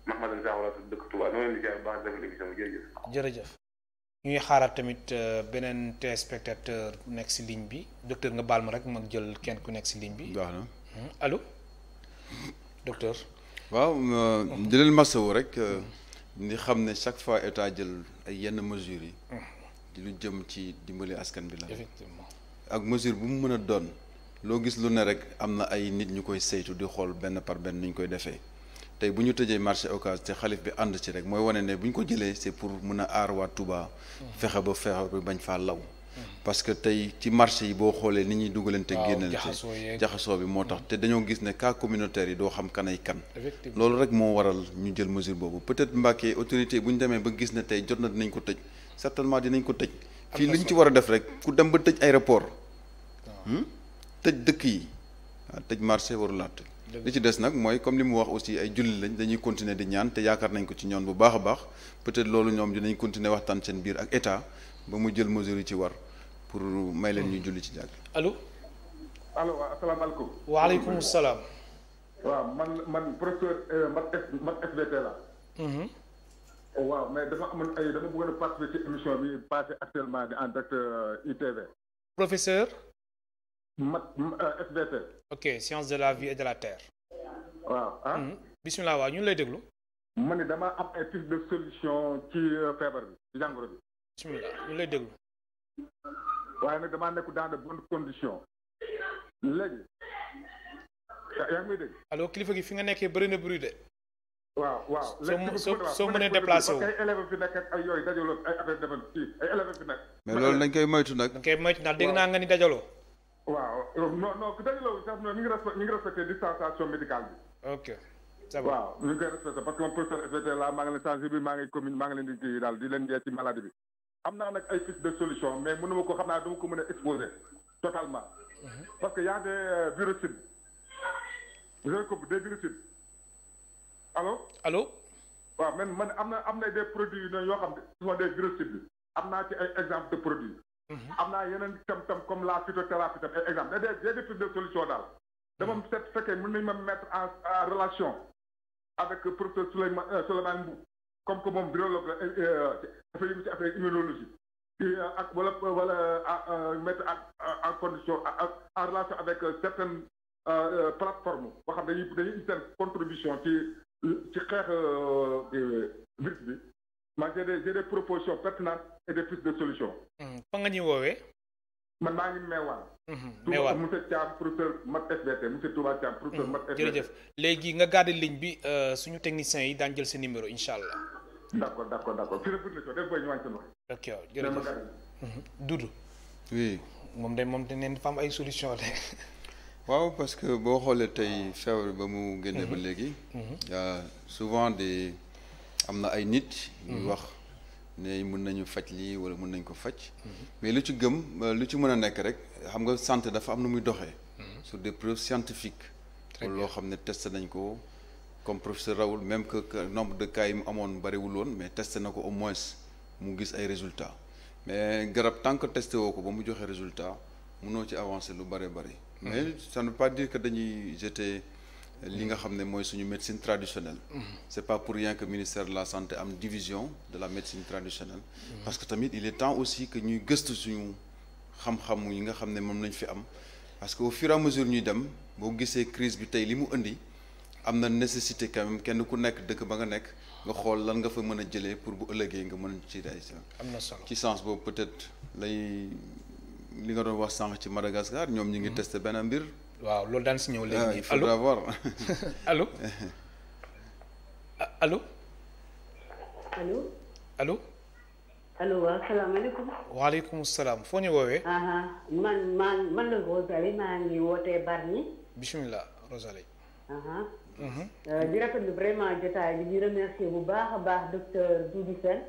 Mahmadan Sakho laa dëkk Touba noo leen di jaar baax defal émission bi jërëjëf. jërëjëf ñuy xaaraat tamit beneen téléspectateur nekk si ligne bi docteur nga baal ma rek ma jël kenn ku nekk si ligne bi. baax na allo docteur. waaw di leen masawu rek ni xam ne chaque fois état jël ay yenn mesures yi. di lu jëm ci dimbali askan bi la. effectivement ak mesure bu mu mën a doon loo gis lu ne rek am na ay nit ñu koy saytu di xool benn par benn ni ñu koy defee. tey bu ñu tëjee marché Ocass te xalif bi ànd ci rek mooy wane ne bu ñu ko jëlee c'est pour mën a aar waa Touba fexe ba bañ faa law parce que tey ci marché yi boo xoolee ni ñuy dugalante génnante jaxasoo bi moo tax te dañoo gis ne cas communautaire yi doo xam kanay kan loolu rek moo waral ñu jël mesure boobu peut-être Mbacké autorité bu ñu demee ba gis ne tey jot na dinañ ko tëj certainement dinañ ko tëj fii li ñu ci war a def rek ku dem ba tëj aéroport tëj dëkk yi waaw tëj marché warulaa tëj li ci des nag mooy comme li mu wax aussi ay julli lañ dañuy continuer di ñaan te yaakaar nañ ko ci ñoon bu baax a baax peut-être loolu ñoom dinañ continuer waxtaan seen biir ak état ba mu jël mesure yi ci war pour may leen ñu julli ci jàkk. allo. allo waaw asalaamaaleykum. waaleykum salaam. waaw man professeur mat SVT la. waaw mais dama bëggoon a participer ci émission bi passé actuellement en direct ITV. professeur. SVT. ok science de la vie et de la terre. waaw ah. bisimilah waaw ñu ngi lay déglu. ma ne dama am ay piste de solution ci feebar bi ci jàngoro bi. bisimilah ñu ngi lay déglu. waaye nag damaa nekk dans de bonnes conditions. léegi. yaa ngi may dégg. allo kilifa gi fi nga nekkee bëri na bruit de. waaw. soo mënee déplacé wu. ay élèves fi nekk ak ay yooyu dajaloo ay affaire defal fii ay élèves fi nekk. mais loolu dañ koy moytu nag. dañ koy moytu ndax dégg naa nga ni dajaloo. waaw non dajaloo sax ñu ngi respecté distanciation médicale bi. ok c'est bon waaw ñu ngi koy respecté parce que man professeur SVT la maa ngi leen sensible maa ngi leen di kii daal di leen jee ci maladie bi. am naa nag ay piste de solution mais mënuma ko xam naa dama ko mën a exposer totalement. parce que y a des virucides. des virucides. allo. waaw man am na des produits yoo xam ne ce sont des virucides. am naa ci ay exemple de produits. am naa yeneen tam comme la phytothérapie tam ay exemple des pistes de solution daal. dama fekkee mën nañu ma mettre en relation avec professeur Souleymane Mboup comme que moom virologue la dafa yëngu ci affaire immunologie ak wala mettre en condition en relation avec certaines plateformes boo xam dañuy indi seen contribution ci xeex virus bi man j'ai des propositions pertinentes et des pistes de solution. fa nga ñuy woowee. man maa ngi Meewaan. Meewaan monsieur Thiam professeur Mat SVT monsieur Touba Thiam professeur Mat SVT. jërëjëf léegi nga garder ligne bi suñu techniciens yi daan jël sa numéro incha allah. d'accord fii la bëgg na coono def ñu wàññi seen wax. ok jërëjëf Doudou. oui. moom de neen fa am ay solution de. waaw parce que boo xoolee tey feebar ba mu génne ba léegi. souvent am na ay nit. yu wax ne mën nañu faj lii wala mën nañ ko faj. mais lu ci mën a nekk rek xam nga santé dafa am nu muy doxee. sur des preuves scientifiques. loo xam ne testé nañ ko comme professeur Raoul même que nombre de cas yi mu amoon bariwul woon mais testé na ko au moins mu gis ay résultats mais garab tant que testé woo ko ba mu joxe résultat mënoo ci avancer lu bari. mais ça ne veut pas dire que dañuy jeter li nga xam ne mooy suñu médecine traditionnelle. c'est pas pour rien que ministère de la santé am division de la médecine traditionnelle. parce que tamit il est temps aussi que ñuy gëstu suñu xam-xam yi nga xam ne moom lañ fi am. parce que au fur et à mesure ñuy dem boo gisee crise bi tey li mu indi am na nécessité quand même kenn ku nekk dëkk ba nga nekk nga xool lan nga fa mën a jëlee pour bu ëllëgee nga mën ci day am na solo ci sens boobu peut-être li nga doon wax sànq ci Madagascar ñoom ñu ngi testé benn mbir. waaw loolu daan si ñëw léegi. il faudra voir. allo allo. allo. allo waaw salaamaaleykum. waaleykum salaam foo ñu woowee. man la Rosalie maa ngi wootee Bargny. bisimilah Rosalie. di rafetlu vraiment jotaay bi di remercier bu baax a baax docteur Doudou Sène.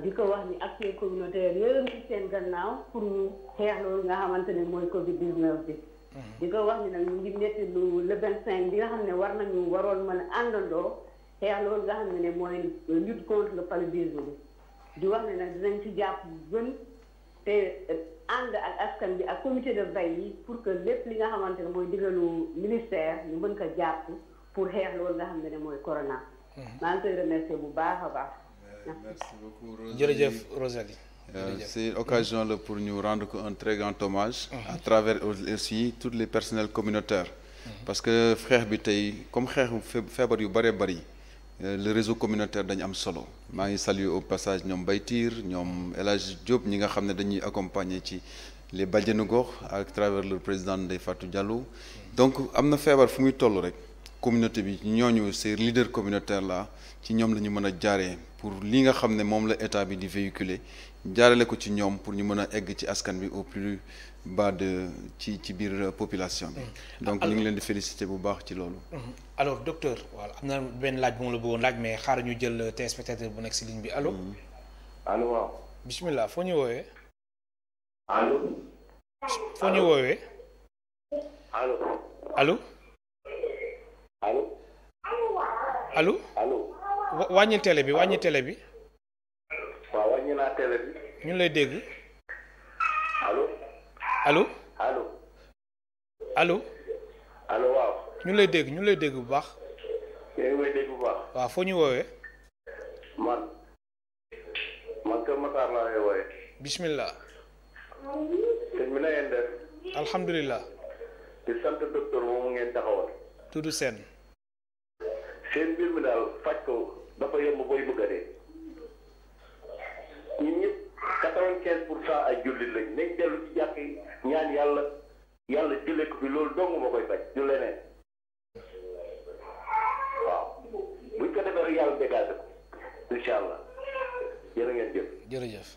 di ko wax ni acteurs communautaires yooyu ci seen gannaaw pour xeex loolu nga xamante ne mooy Covid 19 bi. di ko wax ni nag ñu ngi métti lu le 25 bi nga xam ne waroon mën a àndandoo xeex loolu nga xam ne mooy lutte contre le paludisme bi di wax ne nag dinañ ci jàpp gën te ànd ak askan bi ak comité de veille yi pour que lépp li nga xamante ne mooy digalu ministère ñu mën ko jàpp pour xeex loolu nga xam ne mooy corona. maa ngi koy remercier bu baax a baax. Merci beaucoup Rosalie. jërëjëf Rosalie. C'est l'occasion pour nous rendre un très grand hommage à travers aussi tous les personnels communautaires parce que frère bi tey comme xeexu feebar yu bëree bëri le réseau communautaire dañu am solo maa ngi saluer au passage ñoom Baytiir ñoom El Hadj Diop ñi nga xam ne dañuy accompagner ci les bajenu gox à travers le président Ndeye Fatou Diallo donc am na feebar fu muy toll rek communauté bi ñooñu ces leaders communautaires là ci ñoom la ñu mën a jaaree pour li nga xam ne moom la état bi di véhiculer jaarale ko ci ñoom pour ñu mën a egg ci askan bi au plus bas de ci biir population bi. donc ñu ngi leen di féliciter bu baax ci loolu. alors docteur voilà am na benn laaj bu ma la bëggoon laaj mais xaaral ñu jël téléspectateur bu nekk si ligne bi allo. allo waaw. bismillah foo ñu woowee. allo. foo ñu woowee. allo. allo. allo. allo. allo. wàññi télé bi wàññi télé bi. waaw wàññi naa télé bi. ñu ngi lay dégg. allo. allo. allo. allo. allo waaw. ñu lay dégg ñu lay dégg bu baax. yaa ngi may dégg bu baax. waaw foo ñu woowee. man Kër Massar laa lay wooyee. bismillah. sëñ bi na ngeen def. alhamdulilah. di sant docteur moomu ngeen taxawal. Doudou Sène. seen mbir mi daal faj ko dafa yomb booy bëgg a dee. ñun ñëpp 95% ay jullit lañ nañ dellu ci jàkk yi ñaan yàlla jëlee ko fi loolu dong ma koy faj du leneen waaw buñ ko defee rek yàlla dégagé ko incha allah jërë ngeen jëf. jërëjëf.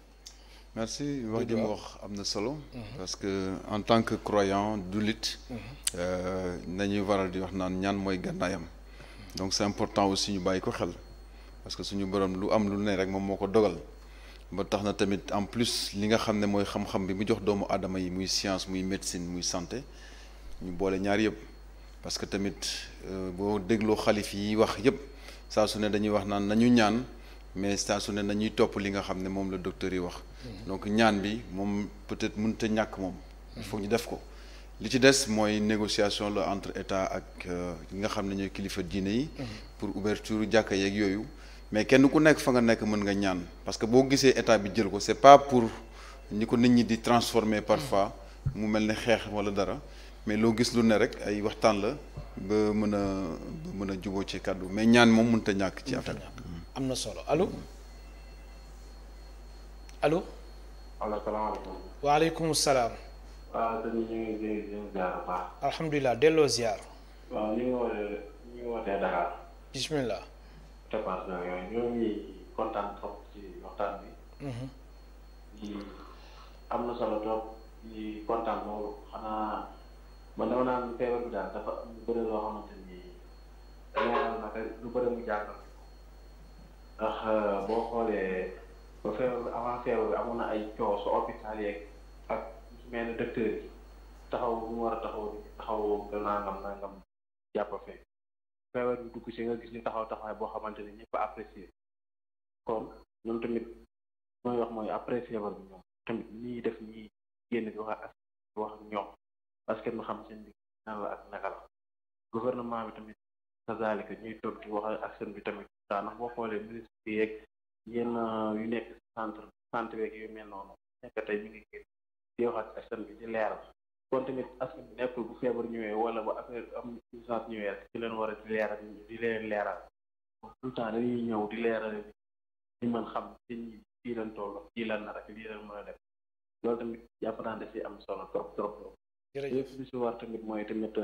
merci wax ji mu wax am na solo. parce que en tant que croyant jullit nañuy waral di wax naan ñaan mooy gànnaayam. donc c'est important aussi ñu bàyyi ko xel parce que suñu borom lu am lu ne rek moom moo ko dogal ba tax na tamit en plus li nga xam ne mooy xam-xam bi mu jox doomu aadama yi muy science muy médecine muy santé ñu boole ñaar yëpp parce que tamit boo dégloo xalif yi wax yëpp saa su ne dañuy wax naan nañu ñaan mais saa su ne nañuy topp li nga xam ne moom la docteur yi wax donc ñaan bi moom peut-être mënut a ñàkk moom il faut ñu def ko li ci des mooy négociation la entre état ak ñi nga xam ne ñooy kilifa diine yi pour ouverture jàkka yeeg yooyu mais kenn ku nekk fa nga nekk mën nga ñaan parce que boo gisee état bi jël ko c'est pas pour ñi ko nit ñi di transformer parfois mu mel ne xeex wala dara mais loo gis lu ne rek ay waxtaan la ba mën a juboo ci kàddu mais ñaan moom mënut a ñàkk ci affaire am na solo allo allo. allo salaamaaleykum. waaleykum salaam. waaw sëñ bi ñu ngi ziar bu baax. alhamdulilah delloo ziar. waaw ñu ngi wootee Dakar. bismillah. dépense yooyu ñoo ngi kontaan trop ci waxtaan bi. di am na solo trop di kontaan loolu xanaa man dama naan feebar bi daal dafa am lu bëri loo xamante ni leeral na lu bëri mu jàngal ndax boo xoolee ba feebar bi avant feebar bi amoon na ay coow su hôpital yeeg ak su mel ne docteur yi taxaw bu mu war a taxaw nangam jàpp fee feebar bi dugg si nga gis ni taxawaay boo xamante ni ñëpp a apprécier kon ñoom tamit mooy wax mooy après feebar bi ñoom tamit ñii def ñii génn di wax ak ñoom parce que ñu xam seen bi nan la ak naka la gouvernement bi tamit kazaalika ñuy toog di wax ak seen bi tamit daa ndax boo xoolee ministre bi yeeg yenn yu nekk centre beeg yu mel noonu nekk tey ñu ngi génn di wax ak askan bi di leeral kon tamit askan bi nekkul bu feebar ñëwee wala bu affaire am urgence ñëwee rek ci leen war a di leen leeral tout le temps dañuy ñëw di leeral ñu mën xam ci fii leen toll fii lan na rek lii leen mën a def loolu tamit jàpp naa da ci am solo trop lépp li si war tamit mooy tamit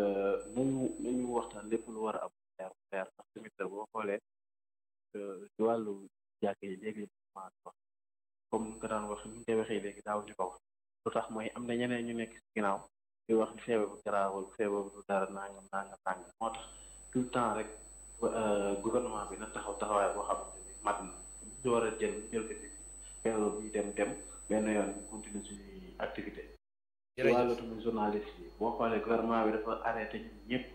nañu waxtaan lépp lu war a am leer ndax tamit boo xoolee ci wàllu jàkk yi léegi wax comme ni nga daan wax ni ñu koy waxee léegi daaw ñu ko wax lu tax mooy am na ñeneen ñu nekk si ginnaaw di wax feebar bu garaawul feebar bu dara nangam moo tax tout le temps rek gouvernement bi na taxawaay boo xamante ni mat na ñu war a jël ko ci feebar bi dem benn yoon ñu continuer suñuy activité wàllu tamit journaliste yi boo xoolee gouvernement bi dafa arrêté ñun ñëpp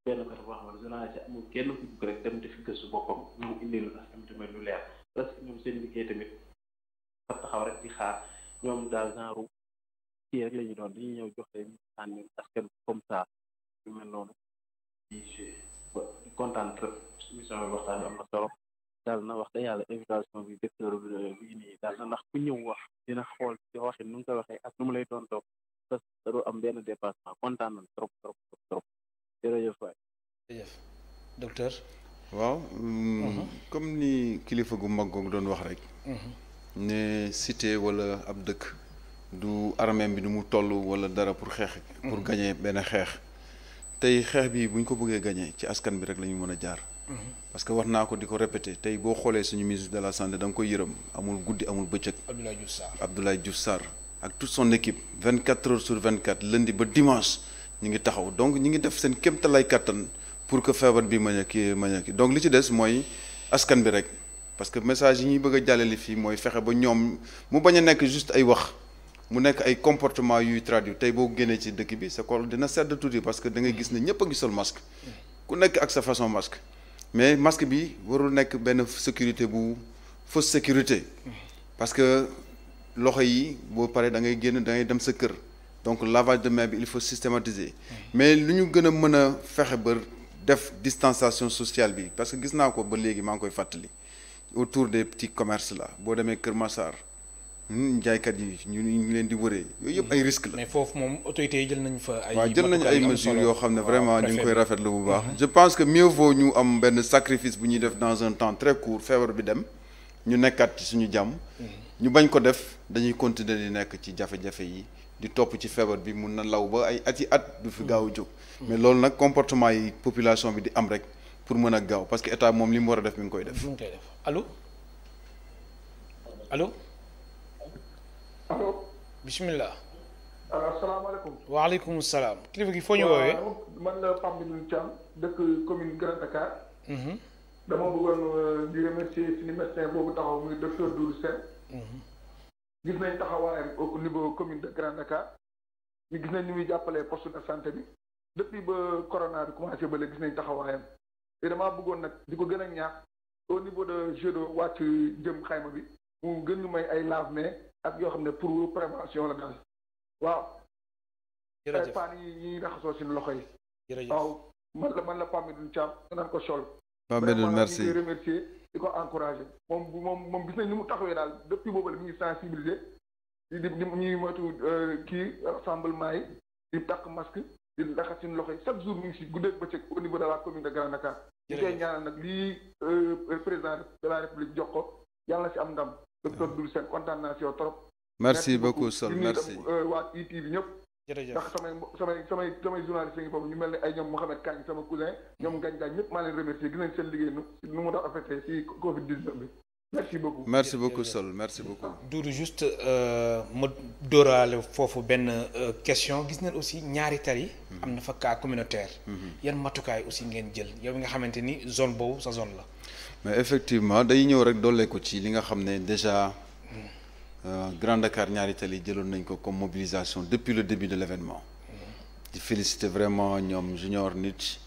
benn côté boo xam ne journaliste yi amul kenn ku dugg rek dem defi gëstu boppam ñoom indi lu tamit lu leer parce que ñoom seen liggéey tamit taxaw rek di xaar ñoom daal genre kii rek la ñu doon dañuy ñëw joxe sànni askan comme ça yu mel noonu di kontaan trop émission bi waxtaan bi am na solo daal na wax dëgg yàlla invitation bi docteur bi nii daal na ndax ku ñëw wax dina xool di waxee nu nga koy waxee ak nu mu lay doon toog parce que daroo am benn dépassement kontaan nañ trop trop trop jërëjëf waay. jërëjëf docteur. waaw comme ni kilifa gu mag googu doon wax rek. ne cité wala ab dëkk du armée bi du mu toll wala dara pour xeex. pour gagner benn xeex. tey xeex bi bu ñu ko bëggee gagner ci askan bi rek la ñu mën a jaar. parce que wax naa ko di ko répéter tey boo xoolee suñu ministre de la santé da nga koy yërëm amul guddi amul bëccëg. Abdoulaye Diouf Sarr ak toute son équipe 24 heures sur 24 lundi ba dimanche ñu ngi taxaw donc ñu ngi def seen kéemtalaay kattan pour que feebar bi mën a kii donc li ci des mooy askan bi rek parce que message yi ñuy bëgg a jàllale fii mooy fexe ba ñoom mu bañ a nekk juste ay wax mu nekk ay comportement yuy traduire tey boo génnee ci dëkk bi sa xol dina sedd tuuti parce que da ngay gis ne ñëpp a ngi sol masque ku nekk ak sa façon masque mais masque bi warul nekk benn sécurité bu fausse sécurité parce que loxo yi boo paree da ngay génn da ngay dem sa kër donc lavage de main bi il faut systématiser mais lu ñu gën a mën a fexe ba def distanciation sociale bi parce que gis naa ko ba léegi maa ngi koy fàttali autour des petits commerces là boo demee Kër Massar jaaykat yi ñu ngi leen di wëree yooyu yëpp ay risques la. mais foofu moom autorités yi jël nañ fa ay. waaw jël nañu ay mesures yoo xam ne vraiment ñu ngi koy rafetlu bu baax. je pense que mieux vaut ñu am benn sacrifice bu ñuy def dans un temps très court feebar bi dem ñu nekkaat ci suñu jàmm. ñu bañ ko def dañuy continuer di nekk ci jafe-jafe yi di topp ci feebar bi mun na law ba ay at yi at du fi gaaw a jóg. mais loolu nag comportement yi population bi di am rek pour mën a gaaw parce que état moom li mu war a def mi ngi koy def. allo allo. allo. bisimilah. asalaamaaleykum. waaleykum salaam. kilifa gi foo ñu woowee. man la Pape Ndour Thiam dëkk commune Grand Dakar. dama bëggoon di remercier suñu médecin boobu taxaw muy docteur Doudou Sène. gis nañ taxawaayam au niveau commune de Grand Dakar. ñu gis nañ ni muy jàppalee poste de santé bi. depuis ba corona bi commencé ba léegi gis nañ taxawaayam. te damaa bëggoon nag di ko gën a ñaax au niveau de Gédo wàcc jëm xayma bi mu gën ñu may ay lave-mains ak yoo xam ne pour prévention la daal waaw. jërëjëf paan yi ñuy raxasoo suñu loxo yi. jërëjëf waaw man la Pape Ndour Thiam naan ko Sol. Pape Ndour merci vraiment ñu ngi remercier di ko encouragé moom gis nañ ni mu taxawee daal depuis boobu la mi ngi sensibiliser di ñuy moytu kii rassemblement yi di takk masque di raxas suñu loxo yi chaque jour mi ngi si guddeeg bëccëg au niveau de la commune de Grand Dakar. ñu koy ñaanal nag lii président de la république jox ko yàlla na si am ndam. docteur Doudou Sène kontaan naa si yow trop. merci beaucoup Sol merci waa ITV ñëpp. jërëjëf ndax samay journaliste yi foofu ñu mel ne ay ñoom Mouhamed Kagne sama cousin ñoom Ngagne Diagne ñëpp maa leen remercier gis nañ seen liggéey nu mu doon affecté si Covid 19 bi merci beaucoup. merci beaucoup Sol merci beaucoup. Doudou juste ma dóoraale foofu benn question gis nañ aussi ñaari tali. am na fa cas communautaire. yan matukaay aussi ngeen jël yow nga xamante ni zone boobu sa zone la. mais effectivement day ñëw rek doole ko ci li nga xam ne déjà. Grand Dakar ñaari tali jëloon nañ ko comme mobilisation depuis le début de l'événement di féliciter vraiment ñoom Junior Nit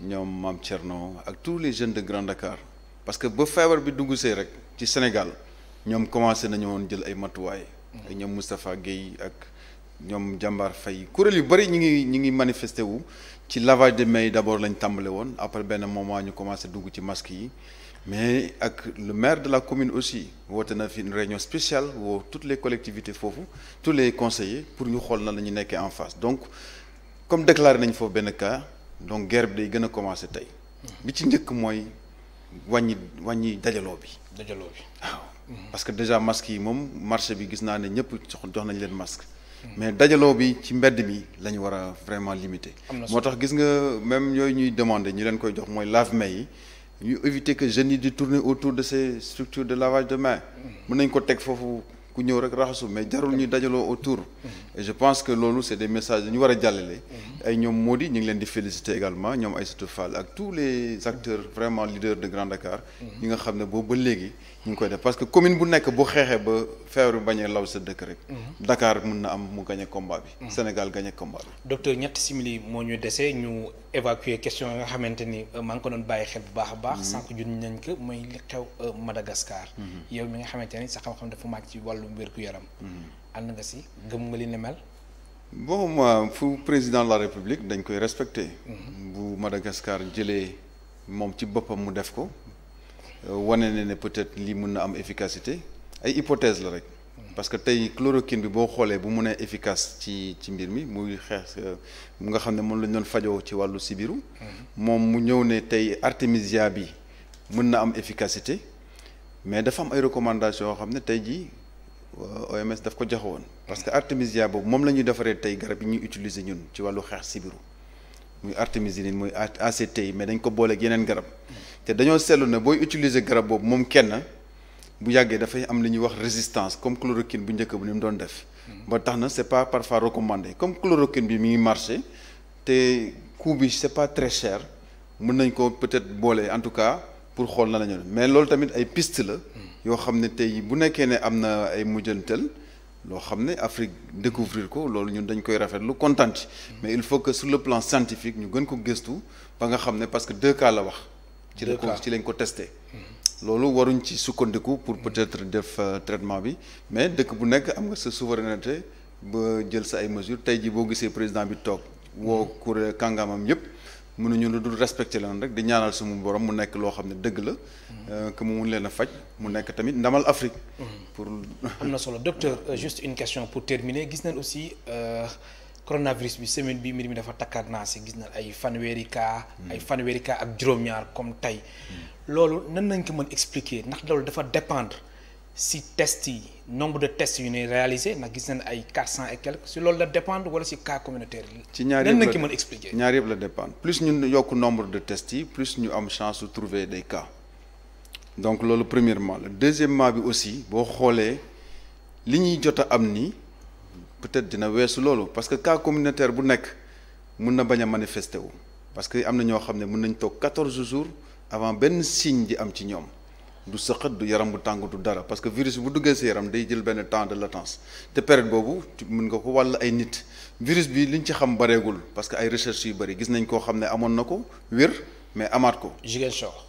ñoom Mame Thierno ak tous les jeunes de Grand Dakar parce que ba feebar bi dugg see rek ci Sénégal ñoom commencé nañu woon jël ay matuwaay ak ñoom Moustapha Guèye ak ñoom Jambar Faye kuréel yu bëri ñi ngi manifesté wu ci lavage de mains yi d'abord lañ tàmbale woon après benn moment ñu commencé dugg ci masque yi mais ak le maire de la commune aussi woote na fi une réunion spéciale woo toutes les collectivités foofu tous les conseillers pour ñu xool na la ñu nekkee en face donc comme déclaré nañ foofu benn cas donc guerre bi day gën a commencé tey bi ci njëkk mooy wàññi dajaloo bi waaw parce que déjà masque yi moom marché bi gis naa ne ñëpp jox nañ leen masque mais dajaloo bi ci mbedd mi la ñu war a vraiment limiter moo tax gis nga même yooyu ñuy demander ñu leen koy jox mooy lave-mains yi ñu éviter que jeunes yi di tourner autour de ces structures de lavage de mains mën nañ ko teg foofu ku ñëw rek raxasu mais jarul ñu dajaloo autour. et je pense que loolu c'est des messages yu ñu war a jàllale. ay ñoom Mody ñu ngi leen di féliciter également ñoom Aïssatou Fall ak tous les acteurs vraiment leaders de Grand Dakar. ñi nga xam ne boobu ba léegi ñu ngi koy def parce que commune bu nekk bu xeexee ba feebar bi bañ a law sa dëkk rek. Dakar mën na am mu gagné combat bi. Sénégal gagné combat bi. docteur ñetti simili moo ñu dese ñu évacuer question yi nga xamante ni maa ngi ko doon bàyyi xel bu baax a baax. sànq junj nañ ko mooy li xew Madagascar. yow mi nga xamante ni sa xam-xam dafa màcc ci wàllu wér-gu-yaram. ànd nga si gëm nga li ne mel. bon moi fu président de la République dañ koy respecter. bu Madagascar jëlee moom ci boppam mu def ko. wane ne peut-être lii mën na am efficacité ay hypothèse la rek. parce que tey chloroquine bi boo xoolee bu mu nee efficace ci mbir mi muy xeex mu nga xam ne moom lañ doon fajoo ci wàllu sibiru. moom mu ñëw ne tey artémisia bi mën na am efficacité mais dafa am ay recommandations yoo xam ne tey jii OMS daf ko joxe woon. parce que artémisia boobu moom la ñuy defaree tey garab yi ñuy utiliser ñun ci wàllu xeex sibiru muy artémisinine muy ACT yi mais dañ ko booleeg yeneen garab. te dañoo seetlu ne booy utiliser garab boobu moom kenn. bu yàggee dafay am li ñuy wax résistance comme chloroquine bu njëkk bu ni mu doon def. ba tax na c'est pas parfois recommandé comme chloroquine bi mi ngi marché te coût bi c'est pas très cher mën nañ ko peut-être boole en tout cas pour xool na la ñu mais loolu tamit ay piste la. yoo xam ne tey bu nekkee ne am na ay mujjantal loo xam ne Afrique découvrir ko loolu ñun dañ koy rafetlu kontaan ci mais il faut que sur le plan scientifique ñu gën ko gëstu ba nga xam ne parce que 2 cas la wax. ci lañ ko testé. loolu waruñ ci sukkandiku pour peut-être def traitement bi mais dëkk bu nekk am nga sa souveraineté ba jël sa ay mesures tey jii boo gisee président bi toog woo kuréel kàngaamam yépp mënuñu lu dul respecter leen rek di ñaanal sumu borom mu nekk loo xam ne dëgg la que mu mun leen a faj mu nekk tamit ndamal Afrique. pour am na solo docteur juste une question pour terminer gis nañ aussi coronavirus bi semaine bi mbir mi dafa takkaat naa si gis nañ ay fanweeri cas ak juróom-ñaar comme tey. loolu nan nañ ko mën expliquer ndax loolu dafa dépendre si test yi nombre de tests yu ñuy réalisé ndax gis nañ ay 400 et quelques si loolu la dépendre wala si cas communautaire yi. ci ñaar yëpp nan nañ ko mën expliquer. ñaar yëpp la dépendre plus ñun yokk nombre de tests yi plus ñu am chance de trouver des cas donc loolu premièrement la deuxièmement bi aussi boo xoolee li ñuy jot a am ni peut-être dina weesu loolu parce que cas communautaire bu nekk mun na bañ a manifester wu parce que am na ñoo xam ne mun nañ toog 14 jours. avant benn signe di am ci ñoom du sëqat du yaram bu tàng du dara parce que virus bu duggee sa yaram day jël benn temps de latence te période boobu mën nga ko wàll ay nit virus bi liñ ci xam bareegul parce que ay recherche yu bëri gis nañ koo xam ne amoon na ko wér mais amaat ko.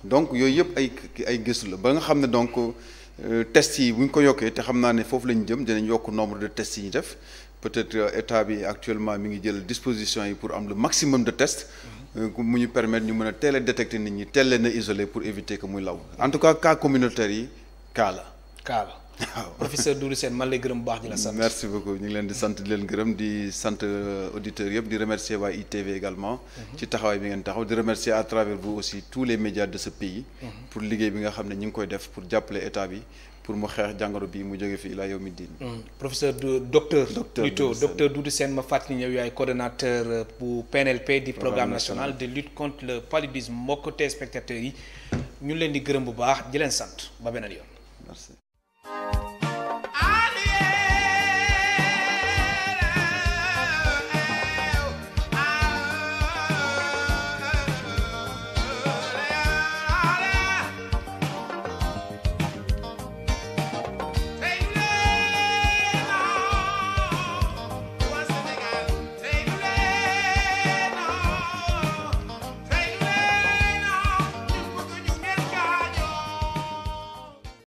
donc yooyu yëpp ay gëstu la ba nga xam ne donc tests yi bu ñu ko yokkee te xam naa ne foofu lañ jëm dinañ yokk nombre de tests yi ñu def peut-être état bi actuellement mi ngi jël disposition yi pour am le maximum de tests. mu ñu permettre ñu mën a teel a détecter nit ñi teel leen a isoler pour éviter que muy law en tout cas communautaire yi cas la. waaw professeur Doudou Sène man lay gërëm bu baax di la sant. merci beaucoup ñu ngi leen di sant di leen gërëm di sant auditeurs yëpp di remercier waa ITV également. ci taxawaay bi ngeen taxaw di remercier à travers vous aussi tous les médias de ce pays. pour liggéey bi nga xam ne ñu ngi koy def pour jàppale état bi. pour mu xeex jàngoro bi mu jóge fi ilaa yow mi diin. professeur docteur Doudou Sène ma fàttali ñëw yaay coordonnateur bu PNLP di programme national de lutte contre le paludisme mbokk téléspectateurs yi ñu leen di gërëm bu baax di leen sant ba beneen yoon.